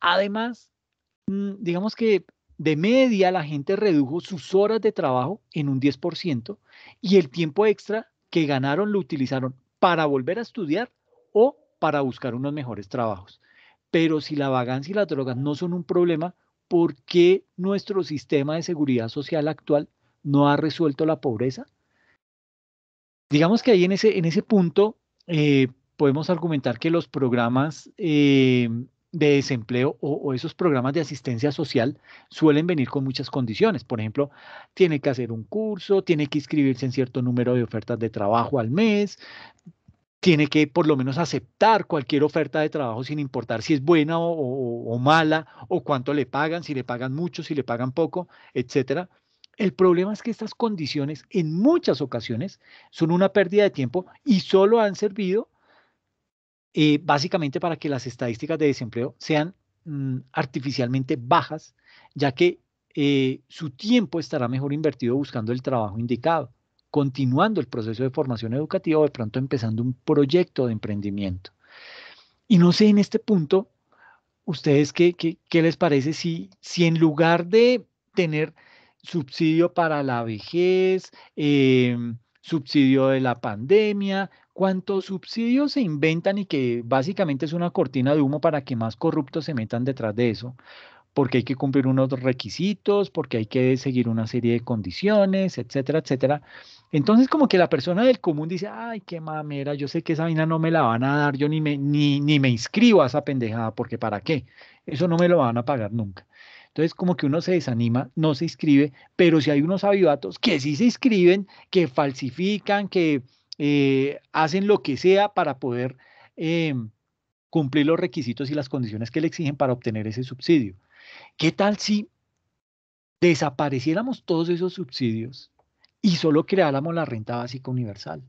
S1: Además, digamos que de media la gente redujo sus horas de trabajo en un 10% y el tiempo extra que ganaron lo utilizaron para volver a estudiar o para buscar unos mejores trabajos. Pero si la vagancia y las drogas no son un problema, ¿por qué nuestro sistema de seguridad social actual no ha resuelto la pobreza? Digamos que ahí en ese punto podemos argumentar que los programas de desempleo o esos programas de asistencia social suelen venir con muchas condiciones. Por ejemplo, tiene que hacer un curso, tiene que inscribirse en cierto número de ofertas de trabajo al mes, tiene que por lo menos aceptar cualquier oferta de trabajo sin importar si es buena o mala o cuánto le pagan, si le pagan mucho, si le pagan poco, etcétera. El problema es que estas condiciones en muchas ocasiones son una pérdida de tiempo y solo han servido básicamente para que las estadísticas de desempleo sean artificialmente bajas, ya que su tiempo estará mejor invertido buscando el trabajo indicado, continuando el proceso de formación educativa o de pronto empezando un proyecto de emprendimiento. Y no sé en este punto, ¿ustedes qué les parece si en lugar de tener subsidio para la vejez, subsidio de la pandemia, cuántos subsidios se inventan y que básicamente es una cortina de humo para que más corruptos se metan detrás de eso? Porque hay que cumplir unos requisitos, porque hay que seguir una serie de condiciones, etcétera, etcétera. Entonces, como que la persona del común dice, ay, qué mamera, yo sé que esa vaina no me la van a dar, yo ni me inscribo a esa pendejada, porque ¿para qué? Eso no me lo van a pagar nunca. Entonces, como que uno se desanima, no se inscribe, pero si hay unos avivatos que sí se inscriben, que falsifican, que hacen lo que sea para poder cumplir los requisitos y las condiciones que le exigen para obtener ese subsidio. ¿Qué tal si desapareciéramos todos esos subsidios y solo creáramos la renta básica universal?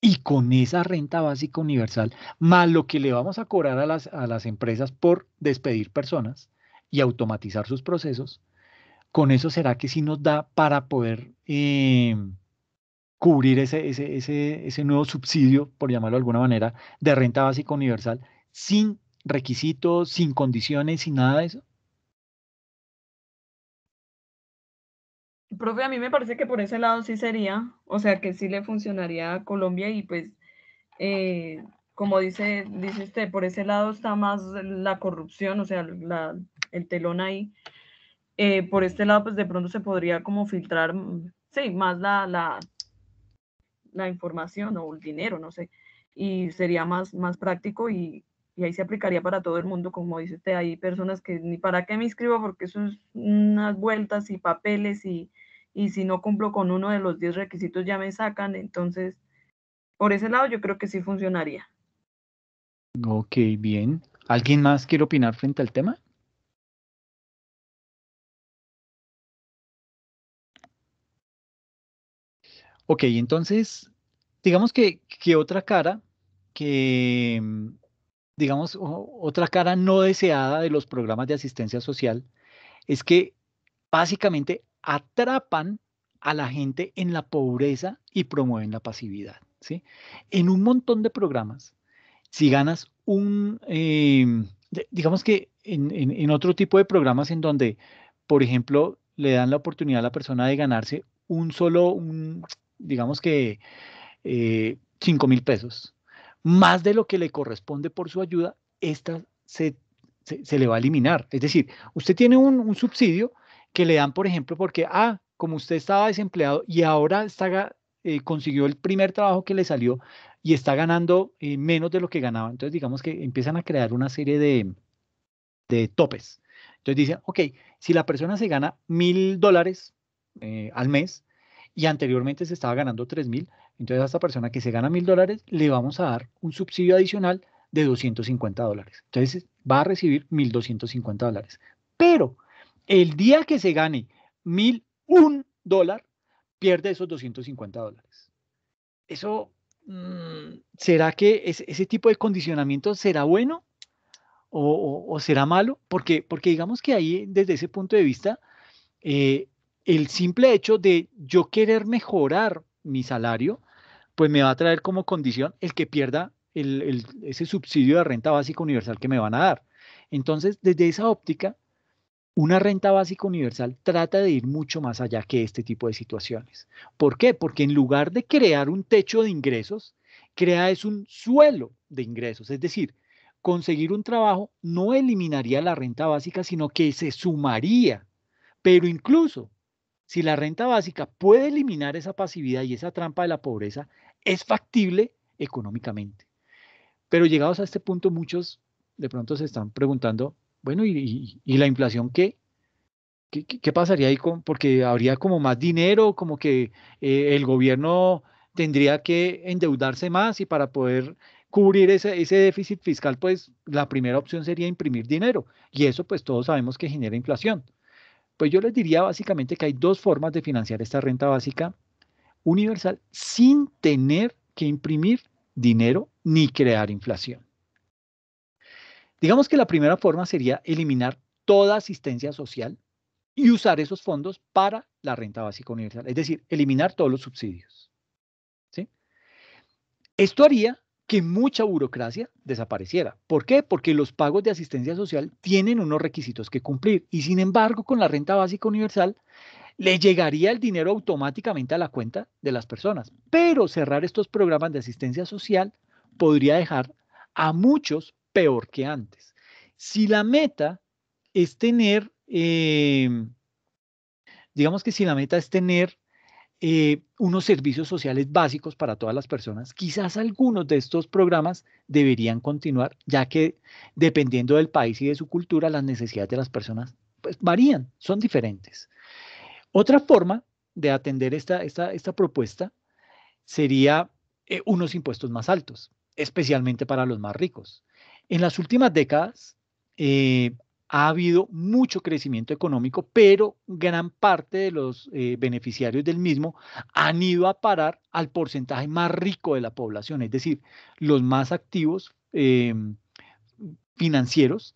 S1: Y con esa renta básica universal, más lo que le vamos a cobrar a las empresas por despedir personas y automatizar sus procesos, con eso será que sí nos da para poder cubrir ese nuevo subsidio, por llamarlo de alguna manera, de renta básica universal, sin requisitos, sin condiciones, sin nada de eso.
S3: Profe, a mí me parece que por ese lado sí sería, o sea, que sí le funcionaría a Colombia y pues, como dice usted, por ese lado está más la corrupción, o sea, el telón ahí. Por este lado, pues de pronto se podría como filtrar, sí, más la información o el dinero, no sé, y sería más práctico y ahí se aplicaría para todo el mundo, como dice usted, hay personas que ni para qué me inscribo porque eso es unas vueltas y papeles y si no cumplo con uno de los 10 requisitos ya me sacan, entonces por ese lado yo creo que sí funcionaría.
S1: Ok, bien. ¿Alguien más quiere opinar frente al tema? Ok, entonces, digamos que otra cara, que, digamos, otra cara no deseada de los programas de asistencia social es que básicamente atrapan a la gente en la pobreza y promueven la pasividad, ¿sí? En un montón de programas, si ganas digamos que en otro tipo de programas en donde, por ejemplo, le dan la oportunidad a la persona de ganarse digamos que 5.000 pesos, más de lo que le corresponde por su ayuda, esta se le va a eliminar. Es decir, usted tiene un subsidio que le dan, por ejemplo, porque, como usted estaba desempleado y ahora consiguió el primer trabajo que le salió y está ganando menos de lo que ganaba. Entonces, digamos que empiezan a crear una serie de topes. Entonces dicen, ok, si la persona se gana $1.000 al mes y anteriormente se estaba ganando 3.000, entonces a esta persona que se gana $1.000 le vamos a dar un subsidio adicional de $250. Entonces va a recibir $1.250. Pero el día que se gane $1.001, pierde esos $250. Eso, ¿será que ese tipo de condicionamiento será bueno o será malo? Porque digamos que ahí, desde ese punto de vista, el simple hecho de yo querer mejorar mi salario, pues me va a traer como condición el que pierda ese subsidio de renta básica universal que me van a dar. Entonces, desde esa óptica, una renta básica universal trata de ir mucho más allá que este tipo de situaciones. ¿Por qué? Porque en lugar de crear un techo de ingresos, crea es un suelo de ingresos. Es decir, conseguir un trabajo no eliminaría la renta básica, sino que se sumaría. Pero incluso si la renta básica puede eliminar esa pasividad y esa trampa de la pobreza, es factible económicamente. Pero llegados a este punto, muchos de pronto se están preguntando, bueno, ¿y la inflación qué? ¿Qué pasaría ahí porque habría como más dinero, como que el gobierno tendría que endeudarse más y para poder cubrir ese déficit fiscal, pues la primera opción sería imprimir dinero y eso pues todos sabemos que genera inflación. Pues yo les diría básicamente que hay dos formas de financiar esta renta básica universal sin tener que imprimir dinero ni crear inflación. Digamos que la primera forma sería eliminar toda asistencia social y usar esos fondos para la renta básica universal, es decir, eliminar todos los subsidios. ¿Sí? Esto haría que mucha burocracia desapareciera. ¿Por qué? Porque los pagos de asistencia social tienen unos requisitos que cumplir y sin embargo con la renta básica universal le llegaría el dinero automáticamente a la cuenta de las personas. Pero cerrar estos programas de asistencia social podría dejar a muchos peor que antes. Si la meta es tener, digamos que si la meta es tener unos servicios sociales básicos para todas las personas, quizás algunos de estos programas deberían continuar, ya que dependiendo del país y de su cultura, las necesidades de las personas pues, varían, son diferentes. Otra forma de atender esta propuesta sería unos impuestos más altos, especialmente para los más ricos. En las últimas décadas ha habido mucho crecimiento económico, pero gran parte de los beneficiarios del mismo han ido a parar al porcentaje más rico de la población, es decir, los más activos financieros.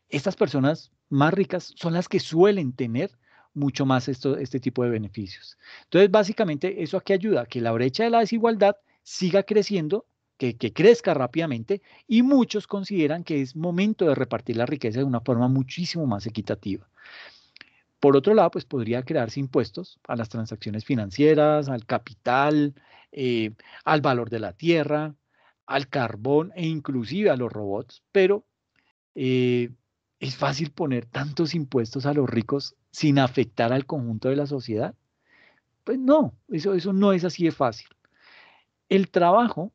S1: Estas personas más ricas son las que suelen tener mucho más este tipo de beneficios. Entonces, básicamente, ¿eso a qué ayuda? Que la brecha de la desigualdad siga creciendo, que crezca rápidamente y muchos consideran que es momento de repartir la riqueza de una forma muchísimo más equitativa. Por otro lado, pues podría crearse impuestos a las transacciones financieras, al capital, al valor de la tierra, al carbón e inclusive a los robots, pero ¿es fácil poner tantos impuestos a los ricos sin afectar al conjunto de la sociedad? Pues no, eso no es así de fácil. El trabajo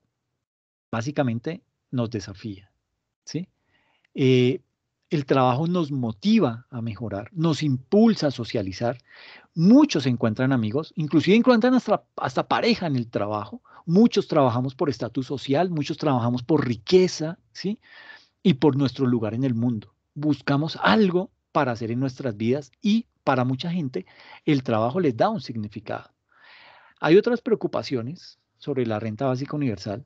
S1: básicamente nos desafía, ¿sí? El trabajo nos motiva a mejorar, nos impulsa a socializar. Muchos encuentran amigos, inclusive encuentran hasta pareja en el trabajo. Muchos trabajamos por estatus social, muchos trabajamos por riqueza, ¿sí? Y por nuestro lugar en el mundo. Buscamos algo para hacer en nuestras vidas y para mucha gente el trabajo les da un significado. Hay otras preocupaciones sobre la renta básica universal.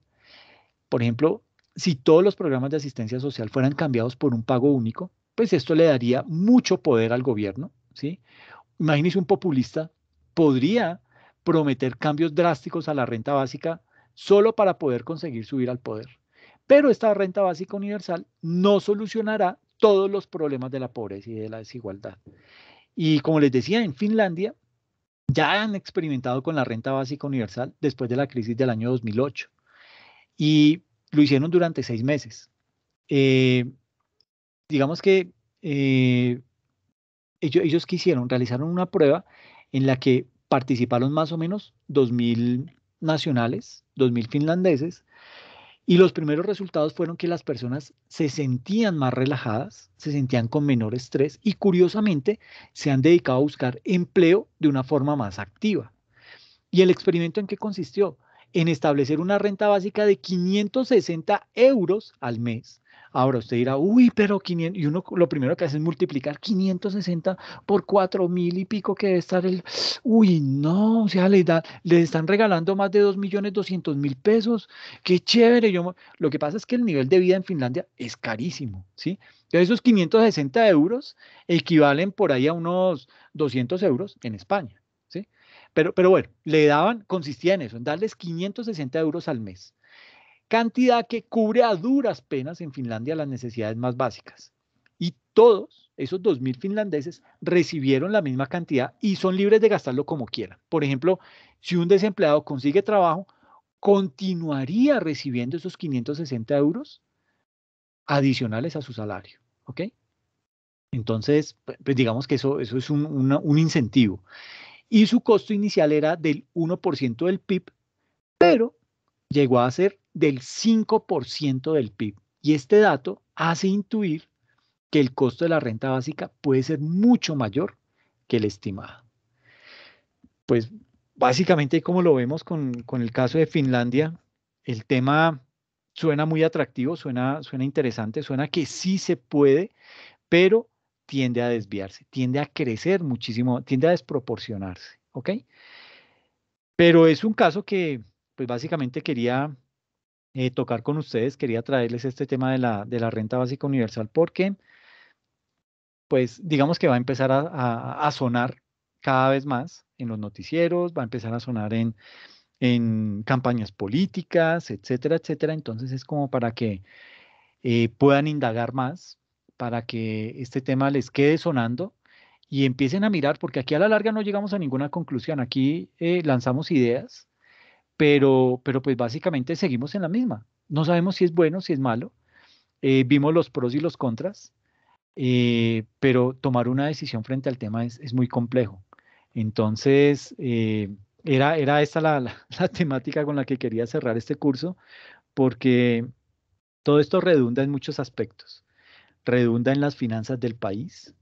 S1: Por ejemplo, si todos los programas de asistencia social fueran cambiados por un pago único, pues esto le daría mucho poder al gobierno, ¿sí? Imagínese un populista podría prometer cambios drásticos a la renta básica solo para poder conseguir subir al poder. Pero esta renta básica universal no solucionará todos los problemas de la pobreza y de la desigualdad. Y como les decía, en Finlandia ya han experimentado con la renta básica universal después de la crisis del año 2008 y lo hicieron durante 6 meses. Digamos que ellos quisieron, realizaron una prueba en la que participaron más o menos 2.000 nacionales, 2.000 finlandeses, y los primeros resultados fueron que las personas se sentían más relajadas, se sentían con menor estrés y curiosamente se han dedicado a buscar empleo de una forma más activa. ¿Y el experimento en qué consistió? en establecer una renta básica de 560 euros al mes. Ahora usted dirá, uy, pero 500, y uno lo primero que hace es multiplicar 560 por 4.000 y pico que debe estar uy, no, o sea, le están regalando más de 2.200.000 pesos, qué chévere. Lo que pasa es que el nivel de vida en Finlandia es carísimo, ¿sí? Entonces esos 560 euros equivalen por ahí a unos 200 euros en España, ¿sí? Pero bueno, consistía en eso, en darles 560 euros al mes. Cantidad que cubre a duras penas en Finlandia las necesidades más básicas. Y todos esos 2.000 finlandeses recibieron la misma cantidad y son libres de gastarlo como quieran. Por ejemplo, si un desempleado consigue trabajo, continuaría recibiendo esos 560 euros adicionales a su salario. ¿Ok? Entonces, pues digamos que eso es un incentivo. Y su costo inicial era del 1% del PIB, pero llegó a ser del 5% del PIB. Y este dato hace intuir que el costo de la renta básica puede ser mucho mayor que el estimado. Pues básicamente, como lo vemos con el caso de Finlandia, el tema suena muy atractivo, suena interesante, suena que sí se puede, pero tiende a desviarse, tiende a crecer muchísimo, tiende a desproporcionarse, ¿ok? Pero es un caso que, pues básicamente quería tocar con ustedes, quería traerles este tema de la renta básica universal porque, pues, digamos que va a empezar a sonar cada vez más en los noticieros, va a empezar a sonar en campañas políticas, etcétera, etcétera. Entonces es como para que puedan indagar más, para que este tema les quede sonando y empiecen a mirar, porque aquí a la larga no llegamos a ninguna conclusión, aquí lanzamos ideas, pero pues básicamente seguimos en la misma. No sabemos si es bueno, si es malo. Vimos los pros y los contras, pero tomar una decisión frente al tema es muy complejo. Entonces, era esta la temática con la que quería cerrar este curso, porque todo esto redunda en muchos aspectos. Redunda en las finanzas del país,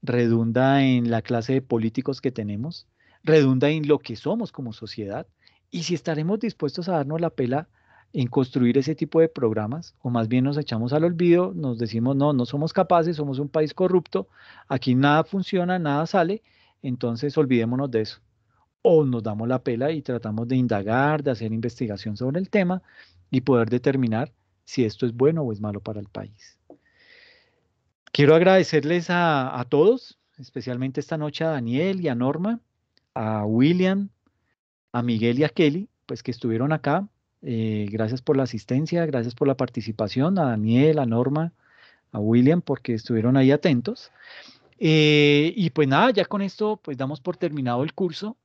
S1: redunda en la clase de políticos que tenemos, redunda en lo que somos como sociedad y si estaremos dispuestos a darnos la pela en construir ese tipo de programas o más bien nos echamos al olvido, nos decimos no, no somos capaces, somos un país corrupto, aquí nada funciona, nada sale, entonces olvidémonos de eso. O nos damos la pela y tratamos de indagar, de hacer investigación sobre el tema y poder determinar si esto es bueno o es malo para el país. Quiero agradecerles a todos, especialmente esta noche a Daniel y a Norma, a William, a Miguel y a Kelly, pues que estuvieron acá. Gracias por la asistencia, gracias por la participación, a Daniel, a Norma, a William, porque estuvieron ahí atentos. Y pues nada, ya con esto pues damos por terminado el curso.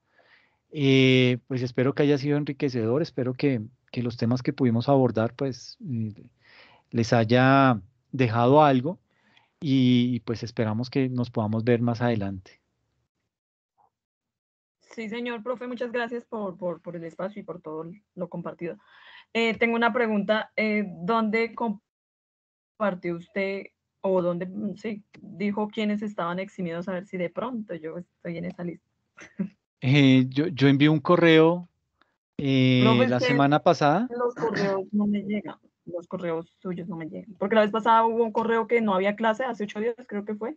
S1: Pues espero que haya sido enriquecedor, espero que los temas que pudimos abordar pues les haya dejado algo. Y pues esperamos que nos podamos ver más adelante.
S3: Sí, señor profe, muchas gracias por el espacio y por todo lo compartido. Tengo una pregunta, ¿dónde compartió usted o dónde, sí, dijo quiénes estaban eximidos? A ver si de pronto yo estoy en esa lista.
S1: Yo envié un correo
S3: Profe,
S1: la
S3: es que
S1: semana pasada.
S3: los correos no me llegan, los correos suyos no me llegan, porque la vez pasada hubo un correo que no había clase, hace 8 días creo que fue,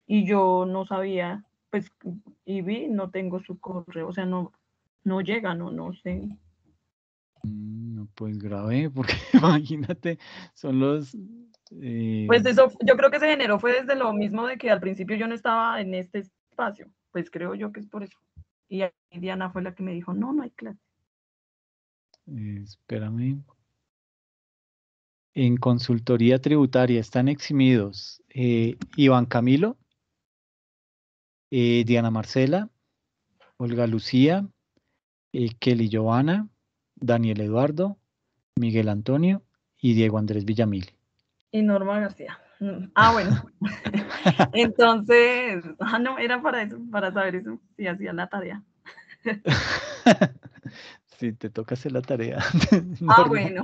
S3: y yo no sabía, pues, y vi, no tengo su correo, o sea, no llega, no sé.
S1: No, pues grave, porque imagínate, son los...
S3: Pues eso, yo creo que se generó fue desde lo mismo de que al principio yo no estaba en este espacio, pues creo yo que es por eso. Y ahí Diana fue la que me dijo, no hay clase.
S1: Espérame. En consultoría tributaria están eximidos Iván Camilo, Diana Marcela, Olga Lucía, Kelly Giovanna, Daniel Eduardo, Miguel Antonio y Diego Andrés Villamil.
S3: Y Norma García. Ah, bueno. Entonces, no, era para eso, para saber eso, si hacía la tarea.
S1: Sí, te toca hacer la tarea.
S3: Ah,
S1: Norma.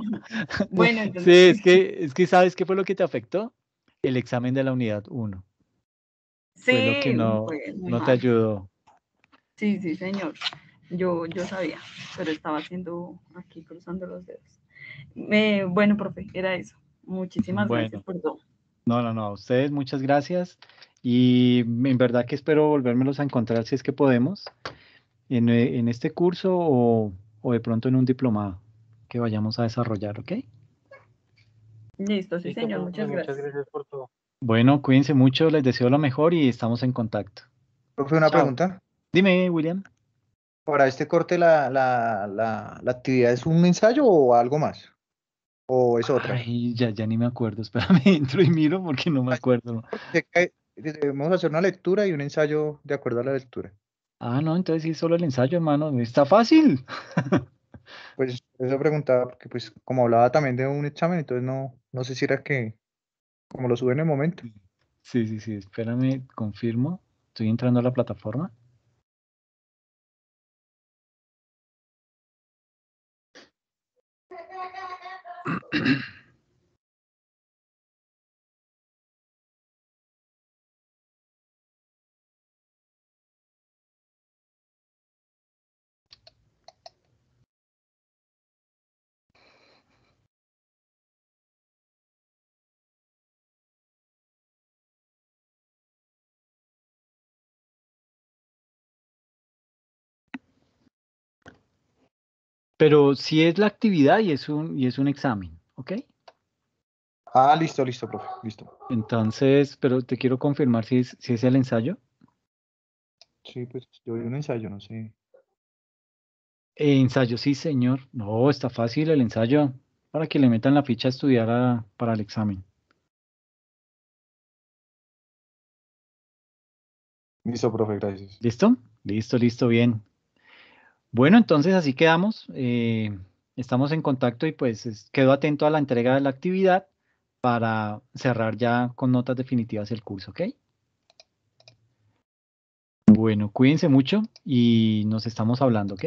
S3: bueno,
S1: Sí,
S3: entonces.
S1: es que ¿sabes qué fue lo que te afectó? El examen de la unidad 1. Fue lo que
S3: Sí,
S1: no
S3: fue muy
S1: te
S3: mal.
S1: ayudó.
S3: Sí, señor. Yo sabía, pero estaba haciendo aquí cruzando los dedos. Bueno, profe, era eso. Muchísimas gracias
S1: Bueno,
S3: por todo.
S1: no, a ustedes muchas gracias y en verdad que espero volvérmelos a encontrar si es que podemos en este curso o de pronto en un diplomado que vayamos a desarrollar, ¿ok?
S3: Listo, sí,
S4: Listo,
S3: señor,
S4: profe,
S3: muchas
S4: muchas
S3: gracias.
S4: gracias por todo.
S1: Bueno, cuídense mucho, les deseo lo mejor y estamos en contacto.
S2: Profe, una
S4: Chao.
S2: pregunta.
S1: Dime, William.
S2: ¿Para este corte la actividad es un ensayo o algo más? ¿O es otra?
S1: Ay, ya ni me acuerdo, espérame, entro y miro porque no me acuerdo.
S2: Sé que debemos hacer una lectura y un ensayo de acuerdo a la lectura.
S1: Ah, no, entonces sí, solo el ensayo, hermano, está fácil.
S2: Pues eso preguntaba porque pues como hablaba también de un examen, entonces no sé si era que como lo sube en el momento.
S1: Sí, espérame, confirmo. Estoy entrando a la plataforma. Pero sí es la actividad y es un examen, ¿ok?
S2: Ah, listo, profe, listo.
S1: Entonces, pero te quiero confirmar si es el ensayo.
S2: Sí, pues yo vi un ensayo, no sé.
S1: Ensayo, sí, señor. No, está fácil el ensayo para que le metan la ficha a estudiar para el examen.
S2: Listo, profe, gracias.
S1: ¿Listo? Listo, bien. Bueno, entonces así quedamos. Estamos en contacto y pues quedo atento a la entrega de la actividad para cerrar ya con notas definitivas el curso, ¿ok? Bueno, cuídense mucho y nos estamos hablando, ¿ok?